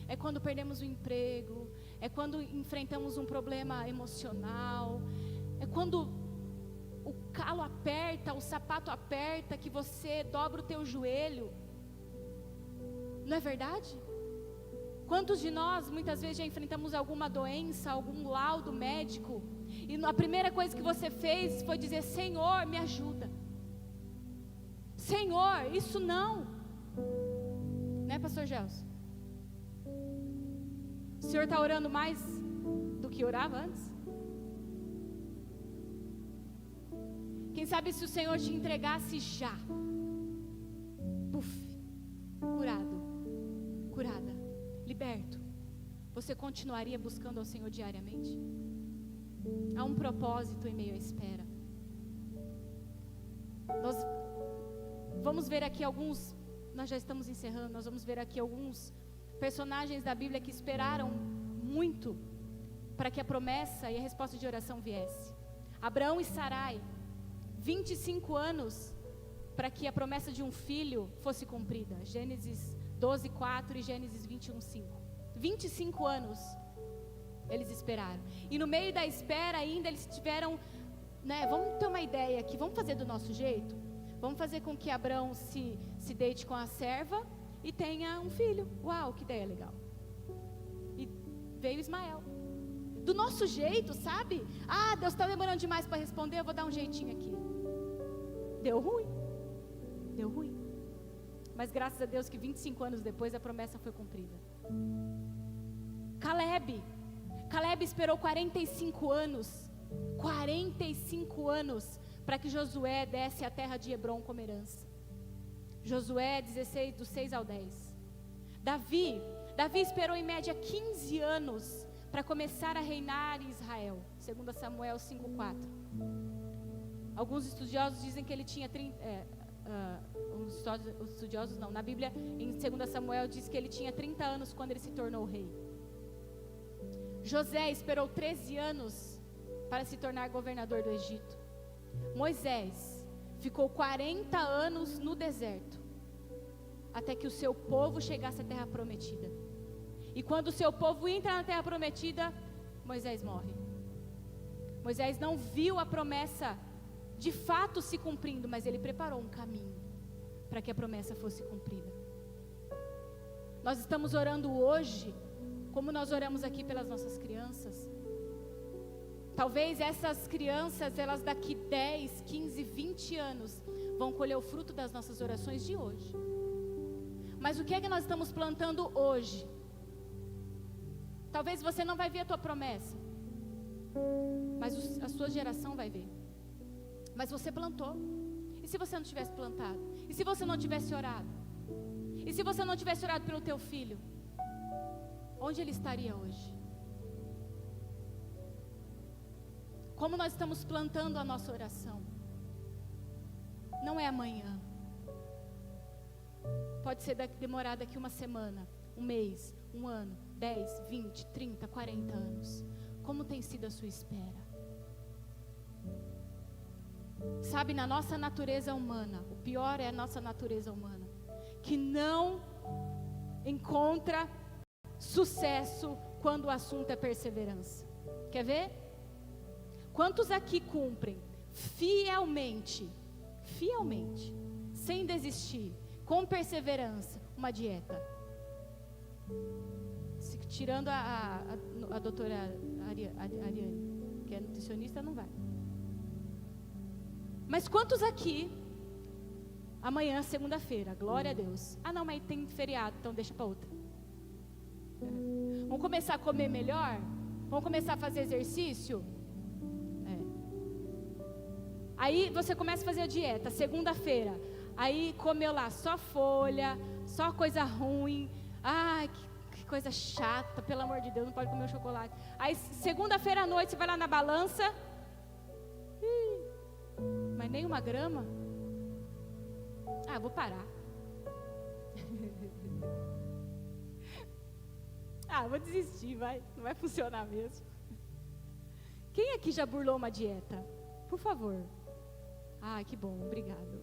é quando perdemos o emprego, é quando enfrentamos um problema emocional, é quando o calo aperta, o sapato aperta, que você dobra o teu joelho, não é verdade? Quantos de nós muitas vezes já enfrentamos alguma doença, algum laudo médico, e a primeira coisa que você fez foi dizer, Senhor, me ajuda. Senhor, isso não. Né, pastor Gelson? O senhor está orando mais do que orava antes? Quem sabe se o Senhor te entregasse já, curada, liberto, você continuaria buscando ao Senhor diariamente? Há um propósito em meio à espera. Nós vamos ver aqui alguns, nós já estamos encerrando, nós vamos ver aqui alguns personagens da Bíblia que esperaram muito para que a promessa e a resposta de oração viesse. Abraão e Sarai, 25 anos para que a promessa de um filho fosse cumprida. Gênesis 12:4 e Gênesis 21:5. 25 anos eles esperaram. E no meio da espera ainda eles tiveram, vamos ter uma ideia aqui, vamos fazer do nosso jeito? Vamos fazer com que Abraão se deite com a serva e tenha um filho. Uau, que ideia legal. E veio Ismael. Do nosso jeito, sabe? Ah, Deus está demorando demais para responder, eu vou dar um jeitinho aqui. Deu ruim. Mas graças a Deus que 25 anos depois a promessa foi cumprida. Caleb esperou 45 anos para que Josué desse a terra de Hebrom como herança. Josué 16, do 6 ao 10. Davi esperou em média 15 anos para começar a reinar em Israel. 2 Samuel 5:4. Alguns estudiosos dizem que ele tinha 30... os estudiosos não, na Bíblia em 2 Samuel diz que ele tinha 30 anos quando ele se tornou rei. José esperou 13 anos para se tornar governador do Egito. Moisés ficou 40 anos no deserto. até que o seu povo chegasse à terra prometida. E quando o seu povo entra na terra prometida, Moisés morre. Moisés não viu a promessa de fato se cumprindo, mas ele preparou um caminho para que a promessa fosse cumprida. Nós estamos orando hoje, como nós oramos aqui pelas nossas crianças. Talvez essas crianças, elas daqui 10, 15, 20 anos, vão colher o fruto das nossas orações de hoje. Mas o que é que nós estamos plantando hoje? Talvez você não vai ver a tua promessa, mas a sua geração vai ver. Mas você plantou. E se você não tivesse plantado? E se você não tivesse orado? E se você não tivesse orado pelo teu filho? Onde ele estaria hoje? Como nós estamos plantando a nossa oração? Não é amanhã. Pode ser demorar daqui uma semana, um mês, um ano, 10, 20, 30, 40 anos. Como tem sido a sua espera? Sabe, na nossa natureza humana, o pior é a nossa natureza humana, que não encontra sucesso quando o assunto é perseverança. Quer ver? Quantos aqui cumprem fielmente, sem desistir, com perseverança, uma dieta? Tirando a doutora Ariane, que é nutricionista, não vai. Mas quantos aqui, amanhã, segunda-feira, glória a Deus. Ah não, mas tem feriado, então deixa para outra. Vamos começar a comer melhor? Vamos começar a fazer exercício? Aí você começa a fazer a dieta, segunda-feira. Aí comeu lá só folha, só coisa ruim. Ai, que coisa chata, pelo amor de Deus, não pode comer o chocolate. Aí segunda-feira à noite você vai lá na balança. Mas nem uma grama? Ah, vou parar. Ah, vou desistir, não vai funcionar mesmo. Quem aqui já burlou uma dieta? Por favor. Ah, que bom, obrigado.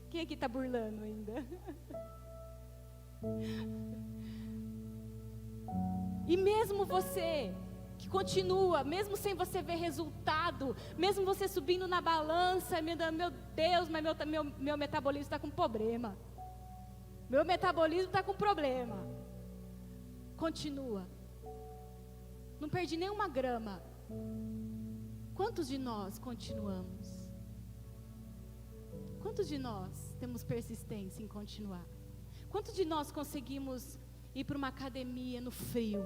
Quem aqui está burlando ainda? E mesmo você que continua, mesmo sem você ver resultado, mesmo você subindo na balança, meu Deus, mas meu metabolismo está com problema. Meu metabolismo está com problema. Continua. Não perdi nenhuma grama. Quantos de nós continuamos? Quantos de nós temos persistência em continuar? Quantos de nós conseguimos ir para uma academia no frio?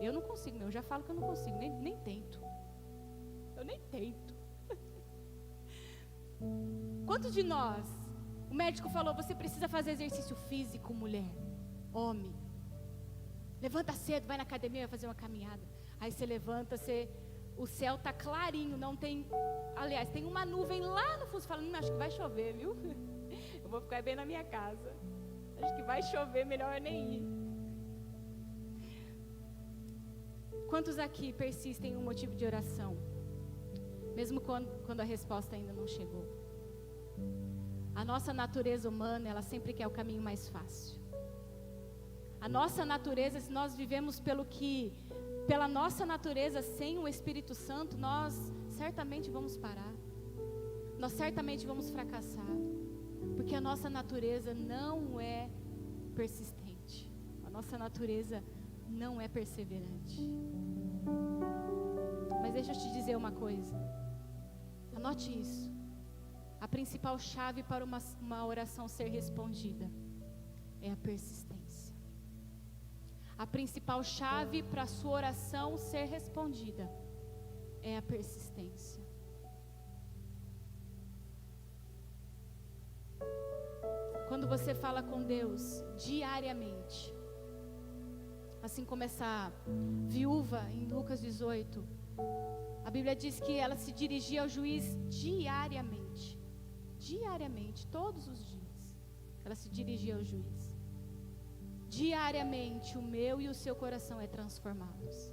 Eu não consigo, eu já falo que eu não consigo, nem tento. Eu nem tento. Quantos de nós, o médico falou, você precisa fazer exercício físico, mulher, homem. Levanta cedo, vai na academia, vai fazer uma caminhada. Aí você levanta, o céu está clarinho, não tem, aliás, tem uma nuvem lá no fundo, você fala, acho que vai chover, viu? Eu vou ficar bem na minha casa. Acho que vai chover, melhor nem ir. Quantos aqui persistem em um motivo de oração, mesmo quando a resposta ainda não chegou? A nossa natureza humana, ela sempre quer o caminho mais fácil. A nossa natureza, se nós vivemos pela nossa natureza, sem o Espírito Santo, nós certamente vamos parar. Nós certamente vamos fracassar. Porque a nossa natureza não é persistente. A nossa natureza não é perseverante. Mas deixa eu te dizer uma coisa. Anote isso. A principal chave para uma oração ser respondida é a persistência. A principal chave para a sua oração ser respondida é a persistência. Quando você fala com Deus diariamente, assim como essa viúva em Lucas 18, a Bíblia diz que ela se dirigia ao juiz diariamente, todos os dias, ela se dirigia ao juiz. Diariamente o meu e o seu coração é transformados.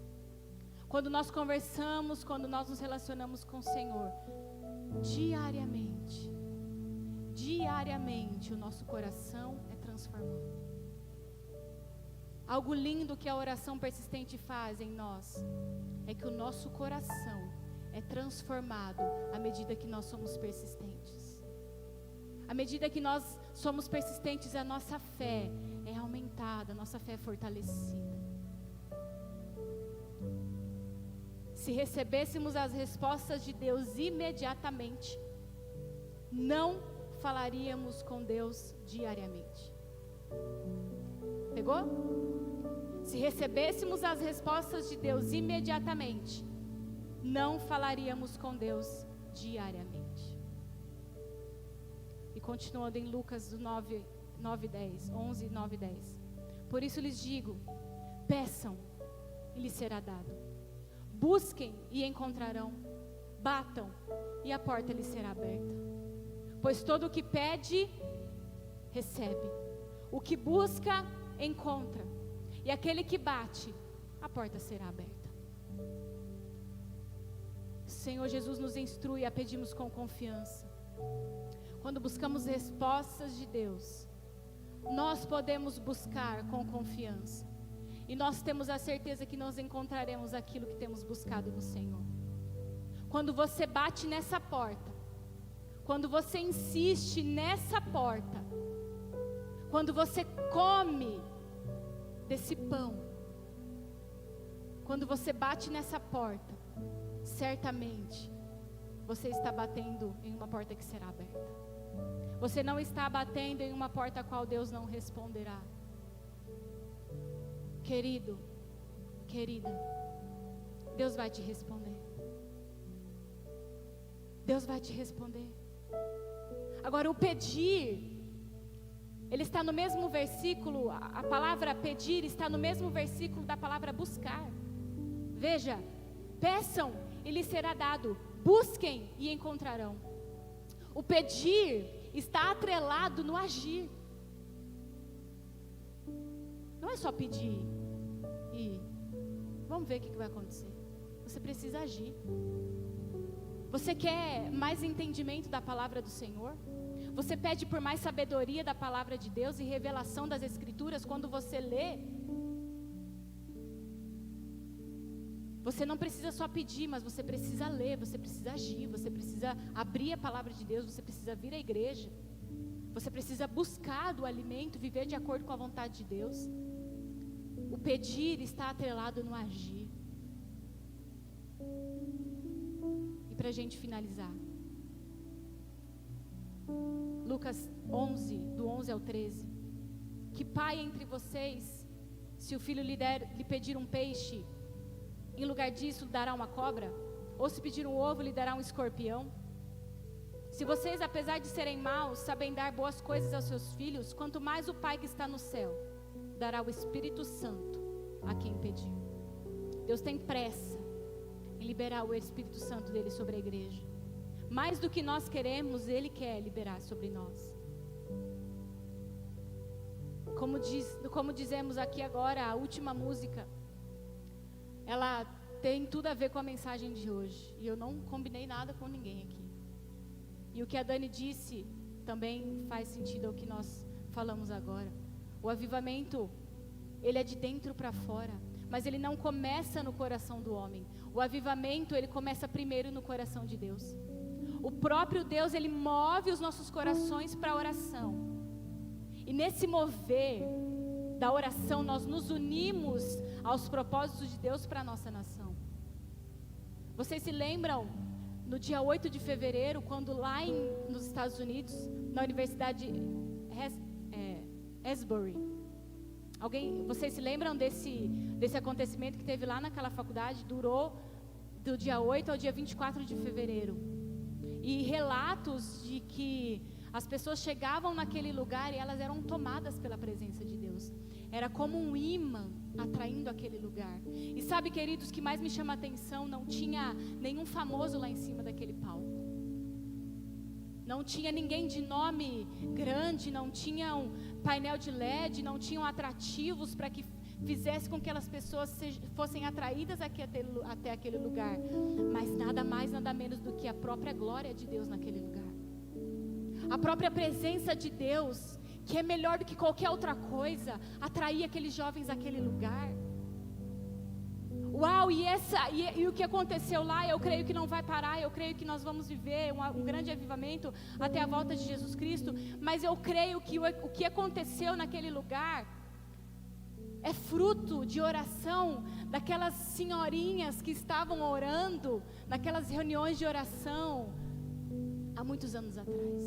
Quando nós conversamos, quando nós nos relacionamos com o Senhor, diariamente diariamente o nosso coração é transformado. Algo lindo que a oração persistente faz em nós é que o nosso coração é transformado à medida que nós somos persistentes. À medida que nós somos persistentes, a nossa fé é aumentada, a nossa fé é fortalecida. Se recebêssemos as respostas de Deus imediatamente, não falaríamos com Deus diariamente. Pegou? Se recebêssemos as respostas de Deus imediatamente, não falaríamos com Deus diariamente. E continuando em Lucas 9, 10, 11, 9, 10. Por isso lhes digo, peçam e lhes será dado. Busquem e encontrarão. Batam e a porta lhes será aberta. Pois todo o que pede, recebe. O que busca, encontra. E aquele que bate, a porta será aberta. Senhor Jesus nos instrui a pedirmos com confiança. Quando buscamos respostas de Deus, nós podemos buscar com confiança. E nós temos a certeza que nós encontraremos aquilo que temos buscado no Senhor. Quando você bate nessa porta, quando você insiste nessa porta, quando você come desse pão, quando você bate nessa porta, certamente você está batendo em uma porta que será aberta. Você não está batendo em uma porta a qual Deus não responderá. Querido, querida, Deus vai te responder. Deus vai te responder. Agora, o pedir, ele está no mesmo versículo, a palavra pedir está no mesmo versículo da palavra buscar. Veja, peçam e lhes será dado, busquem e encontrarão. O pedir está atrelado no agir. Não é só pedir e vamos ver o que vai acontecer. Você precisa agir. Você quer mais entendimento da palavra do Senhor? Você pede por mais sabedoria da palavra de Deus e revelação das Escrituras quando você lê? Você não precisa só pedir, mas você precisa ler, você precisa agir, você precisa abrir a palavra de Deus, você precisa vir à igreja. Você precisa buscar do alimento, viver de acordo com a vontade de Deus. O pedir está atrelado no agir. E para a gente finalizar, Lucas 11, do 11 ao 13. Que pai entre vocês, se o filho lhe pedir um peixe, em lugar disso dará uma cobra? Ou se pedir um ovo, lhe dará um escorpião? Se vocês, apesar de serem maus, sabem dar boas coisas aos seus filhos, quanto mais o Pai que está no céu dará o Espírito Santo a quem pedir. Deus tem pressa em liberar o Espírito Santo dele sobre a igreja. Mais do que nós queremos, Ele quer liberar sobre nós. Como dizemos aqui agora, a última música, ela tem tudo a ver com a mensagem de hoje. E eu não combinei nada com ninguém aqui. E o que a Dani disse também faz sentido ao que nós falamos agora. O avivamento, ele é de dentro para fora, mas ele não começa no coração do homem. O avivamento, ele começa primeiro no coração de Deus. O próprio Deus, ele move os nossos corações para a oração. E nesse mover da oração, nós nos unimos aos propósitos de Deus para a nossa nação. Vocês se lembram, no dia 8 de fevereiro, quando lá nos Estados Unidos, na Universidade Asbury, vocês se lembram desse acontecimento que teve lá naquela faculdade? Durou do dia 8 ao dia 24 de fevereiro. E relatos de que as pessoas chegavam naquele lugar e elas eram tomadas pela presença de Deus. Era como um imã atraindo aquele lugar. E sabe, queridos, que mais me chama a atenção? Não tinha nenhum famoso lá em cima daquele palco. Não tinha ninguém de nome grande, não tinha um painel de LED, não tinham atrativos para que fizesse com que aquelas pessoas fossem atraídas até aquele lugar. Mas nada mais, nada menos do que a própria glória de Deus naquele lugar. A própria presença de Deus, que é melhor do que qualquer outra coisa, atraía aqueles jovens àquele lugar. Uau, e o que aconteceu lá, eu creio que não vai parar, eu creio que nós vamos viver um grande avivamento até a volta de Jesus Cristo, mas eu creio que o que aconteceu naquele lugar é fruto de oração daquelas senhorinhas que estavam orando, naquelas reuniões de oração, há muitos anos atrás.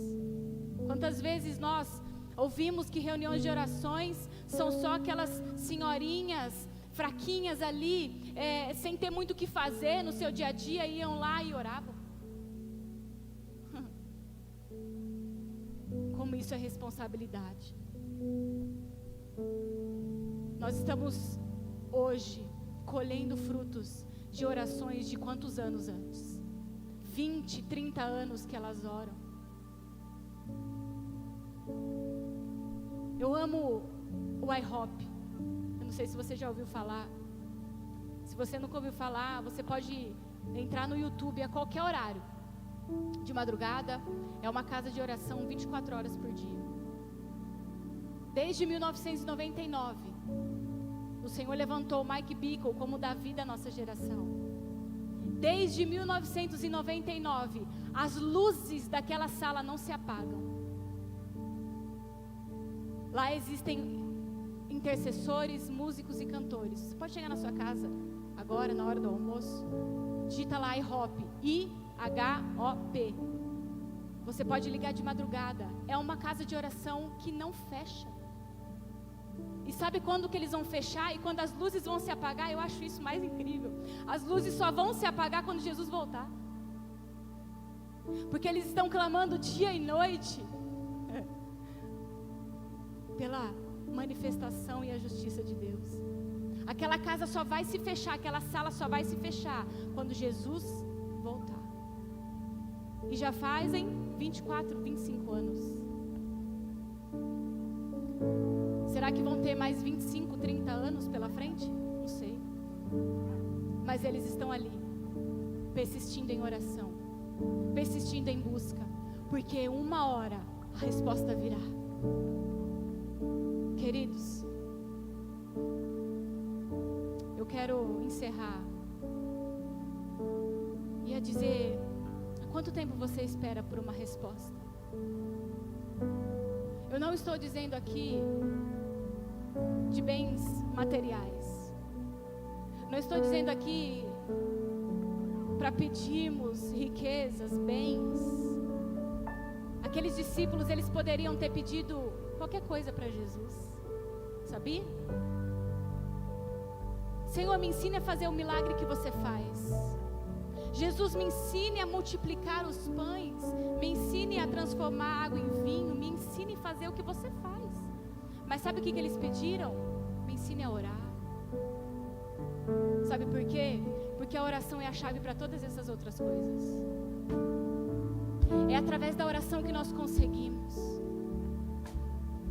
Quantas vezes nós ouvimos que reuniões de orações são só aquelas senhorinhas fraquinhas ali, sem ter muito o que fazer no seu dia a dia, iam lá e oravam. Como isso é responsabilidade. Nós estamos hoje colhendo frutos de orações de quantos anos antes? 20, 30 anos que elas oram. Eu amo o IHOP. Eu não sei se você já ouviu falar. Se você nunca ouviu falar, você pode entrar no YouTube a qualquer horário. De madrugada, é uma casa de oração 24 horas por dia. Desde 1999, o Senhor levantou o Mike Bickle como Davi da nossa geração. Desde 1999, as luzes daquela sala não se apagam. Lá existem intercessores, músicos e cantores. Você pode chegar na sua casa agora, na hora do almoço, digita lá IHOP, I-H-O-P. Você pode ligar de madrugada. É uma casa de oração que não fecha. E sabe quando que eles vão fechar? E quando as luzes vão se apagar? Eu acho isso mais incrível. As luzes só vão se apagar quando Jesus voltar. Porque eles estão clamando dia e noite pela manifestação e a justiça de Deus. Aquela casa só vai se fechar, aquela sala só vai se fechar quando Jesus voltar. E já fazem 24, 25 anos. Será que vão ter mais 25, 30 anos pela frente? Não sei. Mas eles estão ali, persistindo em oração, persistindo em busca, porque uma hora a resposta virá. Queridos, eu quero encerrar e a dizer: há quanto tempo você espera por uma resposta? Eu não estou dizendo aqui de bens materiais. Não estou dizendo aqui para pedirmos riquezas, bens. Aqueles discípulos, eles poderiam ter pedido qualquer coisa para Jesus, sabia? Senhor, me ensine a fazer o milagre que você faz. Jesus, me ensine a multiplicar os pães, me ensine a transformar água em vinho, me ensine a fazer o que você faz. Mas sabe o que eles pediram? Me ensine a orar. Sabe por quê? Porque a oração é a chave para todas essas outras coisas. É através da oração que nós conseguimos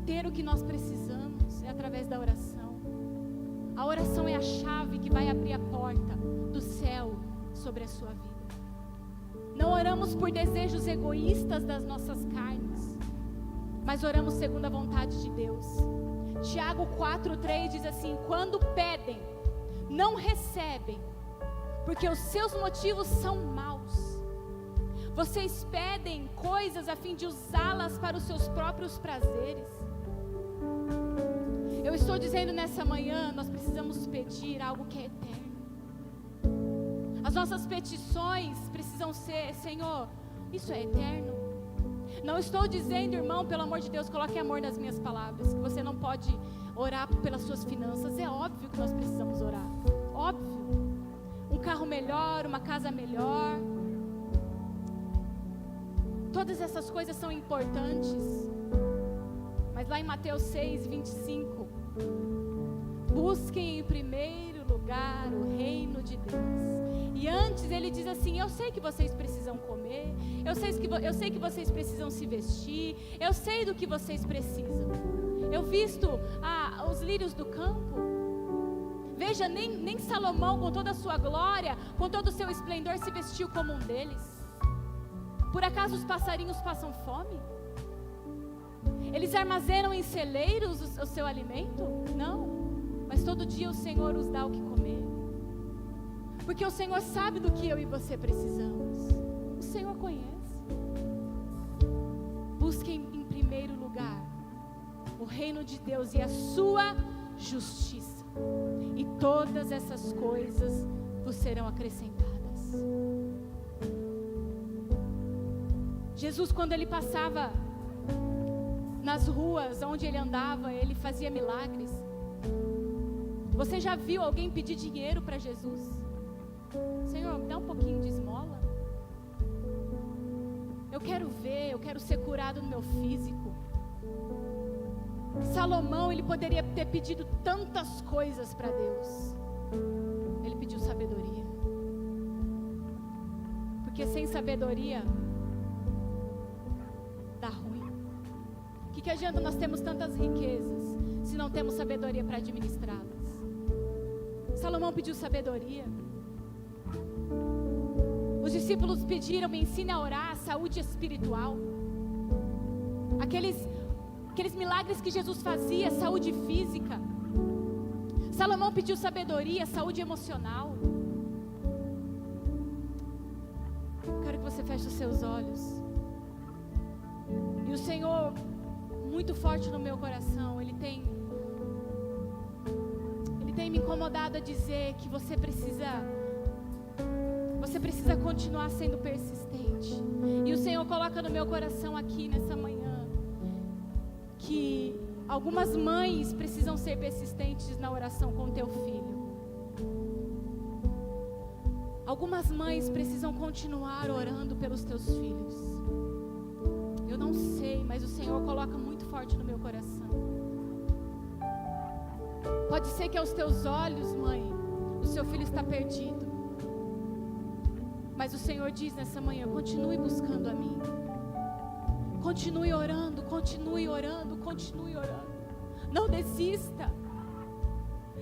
ter o que nós precisamos. É através da oração. A oração é a chave que vai abrir a porta do céu sobre a sua vida. Não oramos por desejos egoístas das nossas carnes, mas oramos segundo a vontade de Deus. Tiago 4:3 diz assim: quando pedem, não recebem, porque os seus motivos são maus. Vocês pedem coisas a fim de usá-las para os seus próprios prazeres. Eu estou dizendo nessa manhã, nós precisamos pedir algo que é eterno. As nossas petições precisam ser: Senhor, isso é eterno. Não estou dizendo, irmão, pelo amor de Deus, coloque amor nas minhas palavras, que você não pode orar pelas suas finanças. É óbvio que nós precisamos orar, óbvio. Um carro melhor, uma casa melhor, todas essas coisas são importantes. Mas lá em Mateus 6:25, busquem em primeiro lugar o reino de Deus. E antes ele diz assim: eu sei que vocês precisam comer, eu sei que vocês precisam se vestir, eu sei do que vocês precisam. Eu visto os lírios do campo. Veja, nem Salomão, com toda a sua glória, com todo o seu esplendor, se vestiu como um deles. Por acaso os passarinhos passam fome? Eles armazenam em celeiros o seu alimento? Não. Mas todo dia o Senhor os dá o que comer. Porque o Senhor sabe do que eu e você precisamos. O Senhor conhece. Busquem em primeiro lugar o reino de Deus e a sua justiça. E todas essas coisas vos serão acrescentadas. Jesus, quando ele passava nas ruas onde ele andava, ele fazia milagres. Você já viu alguém pedir dinheiro para Jesus? Senhor, me dá um pouquinho de esmola. Eu quero ver, eu quero ser curado no meu físico. Salomão, ele poderia ter pedido tantas coisas para Deus. Ele pediu sabedoria. Porque sem sabedoria dá ruim. O que adianta nós termos tantas riquezas se não temos sabedoria para administrá-las? Salomão pediu sabedoria. Os discípulos pediram: me ensine a orar, a saúde espiritual. Aqueles milagres que Jesus fazia, saúde física. Salomão pediu sabedoria, saúde emocional. Eu quero que você feche os seus olhos. E o Senhor, muito forte no meu coração, Ele tem me incomodado a dizer que você precisa continuar sendo persistente. E o Senhor coloca no meu coração aqui nessa manhã que algumas mães precisam ser persistentes na oração com o teu filho. Algumas mães precisam continuar orando pelos teus filhos. Eu não sei, mas o Senhor coloca muito forte no meu coração. Pode ser que aos teus olhos, mãe, o seu filho está perdido. Mas o Senhor diz nessa manhã: continue buscando a mim. Continue orando, continue orando, continue orando. Não desista.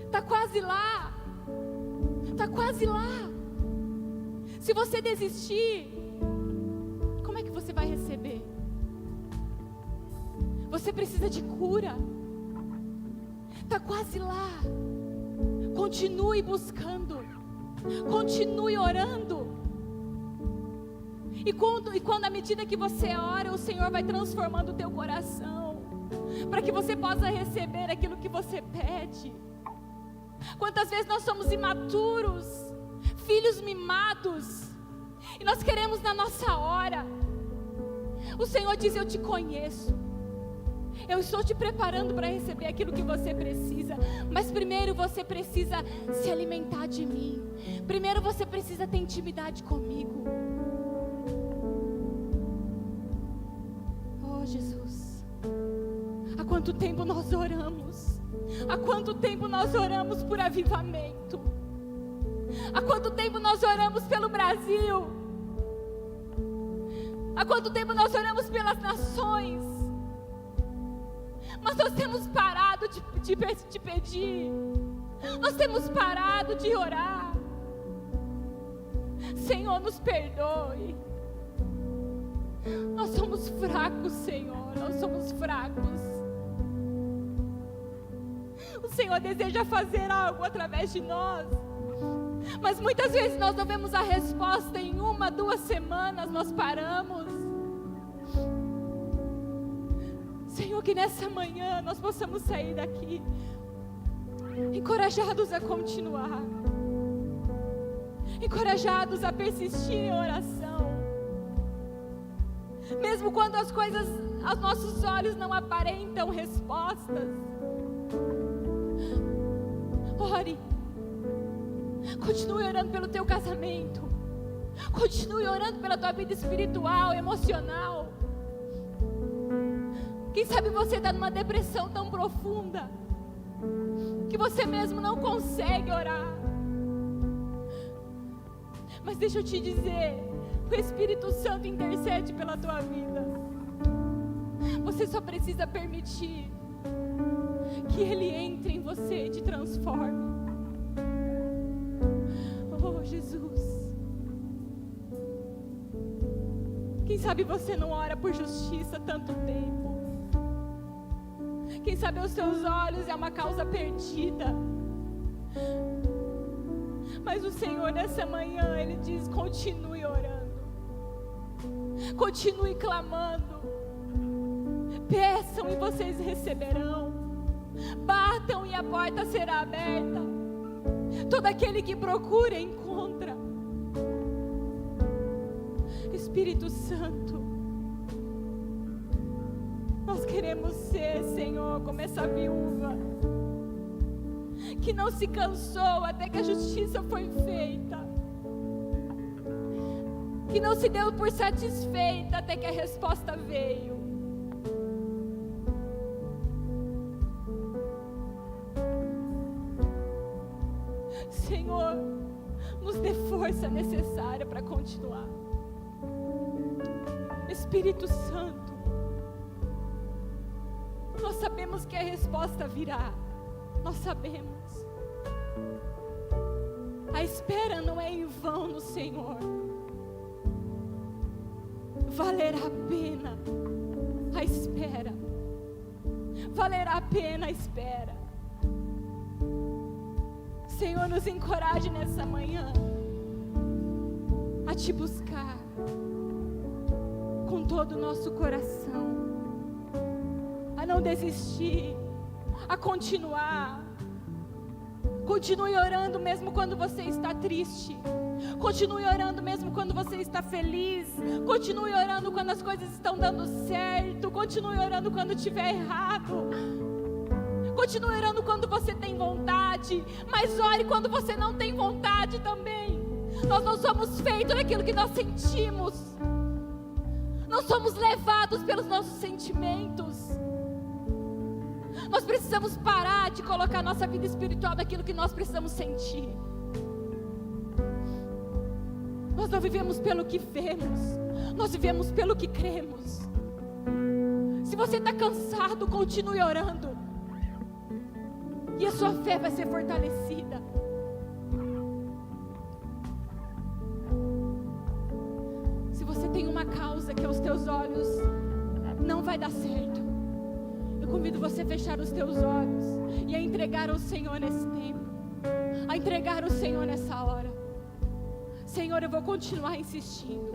Está quase lá. Está quase lá. Se você desistir, como é que você vai receber? Você precisa de cura. Está quase lá. Continue buscando. Continue orando. E quando à medida que você ora, o Senhor vai transformando o teu coração, para que você possa receber aquilo que você pede. Quantas vezes nós somos imaturos, filhos mimados, e nós queremos na nossa hora. O Senhor diz: eu te conheço, eu estou te preparando para receber aquilo que você precisa. Mas primeiro você precisa se alimentar de mim. Primeiro você precisa ter intimidade comigo. Jesus, há quanto tempo nós oramos? Há quanto tempo nós oramos por avivamento? Há quanto tempo nós oramos pelo Brasil? Há quanto tempo nós oramos pelas nações? Mas nós temos parado de pedir. Nós temos parado de orar. Senhor, nos perdoe. Nós somos fracos, Senhor, nós somos fracos. O Senhor deseja fazer algo através de nós, mas muitas vezes nós não vemos a resposta em 1, 2 semanas, nós paramos. Senhor, que nessa manhã nós possamos sair daqui encorajados a continuar, encorajados a persistir em oração. Mesmo quando as coisas aos nossos olhos não aparentam respostas. Ore. Continue orando pelo teu casamento. Continue orando pela tua vida espiritual, emocional. Quem sabe você está numa depressão tão profunda que você mesmo não consegue orar. Mas deixa eu te dizer, o Espírito Santo intercede pela tua vida. Você só precisa permitir que Ele entre em você e te transforme. Oh, Jesus. Quem sabe você não ora por justiça há tanto tempo. Quem sabe aos teus olhos é uma causa perdida. Mas o Senhor nessa manhã, Ele diz: continue orando, continue clamando, peçam e vocês receberão, batam e a porta será aberta. Todo aquele que procura, encontra. Espírito Santo, nós queremos ser, Senhor, como essa viúva que não se cansou até que a justiça foi feita, que não se deu por satisfeita até que a resposta veio. Senhor, nos dê força necessária para continuar. Espírito Santo, nós sabemos que a resposta virá, nós sabemos. A espera não é em vão no Senhor. Valerá a pena a espera. Valerá a pena a espera. Senhor, nos encoraje nessa manhã a Te buscar com todo o nosso coração, a não desistir, a continuar. Continue orando mesmo quando você está triste. Continue orando mesmo quando você está feliz. Continue orando quando as coisas estão dando certo. Continue orando quando estiver errado. Continue orando quando você tem vontade. Mas ore quando você não tem vontade também. Nós não somos feitos daquilo que nós sentimos. Nós somos levados pelos nossos sentimentos. Nós precisamos parar de colocar nossa vida espiritual naquilo que nós precisamos sentir. Nós não vivemos pelo que vemos, nós vivemos pelo que cremos. Se você está cansado, continue orando, e a sua fé vai ser fortalecida. Se você tem uma causa que aos teus olhos não vai dar certo, eu convido você a fechar os teus olhos e a entregar ao Senhor nesse tempo, a entregar ao Senhor nessa hora. Senhor, eu vou continuar insistindo,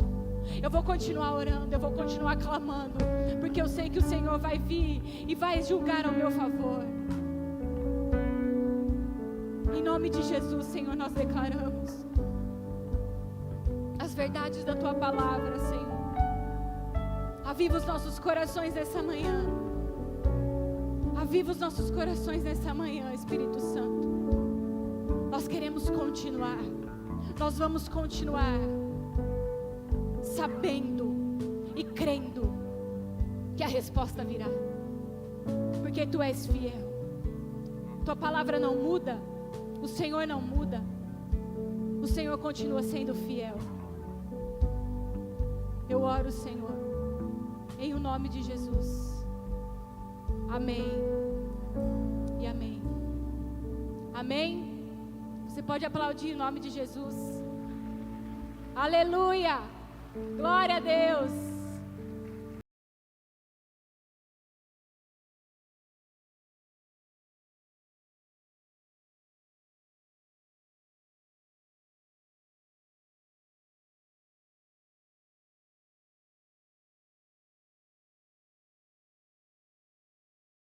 eu vou continuar orando, eu vou continuar clamando, porque eu sei que o Senhor vai vir e vai julgar ao meu favor. Em nome de Jesus, Senhor, nós declaramos as verdades da Tua palavra, Senhor. Aviva os nossos corações nessa manhã. Aviva os nossos corações nessa manhã, Espírito Santo. Nós queremos continuar. Nós vamos continuar sabendo e crendo que a resposta virá. Porque Tu és fiel. Tua palavra não muda. O Senhor não muda. O Senhor continua sendo fiel. Eu oro, Senhor, em o nome de Jesus. Amém e amém. Amém. Você pode aplaudir em nome de Jesus. Aleluia. Glória a Deus.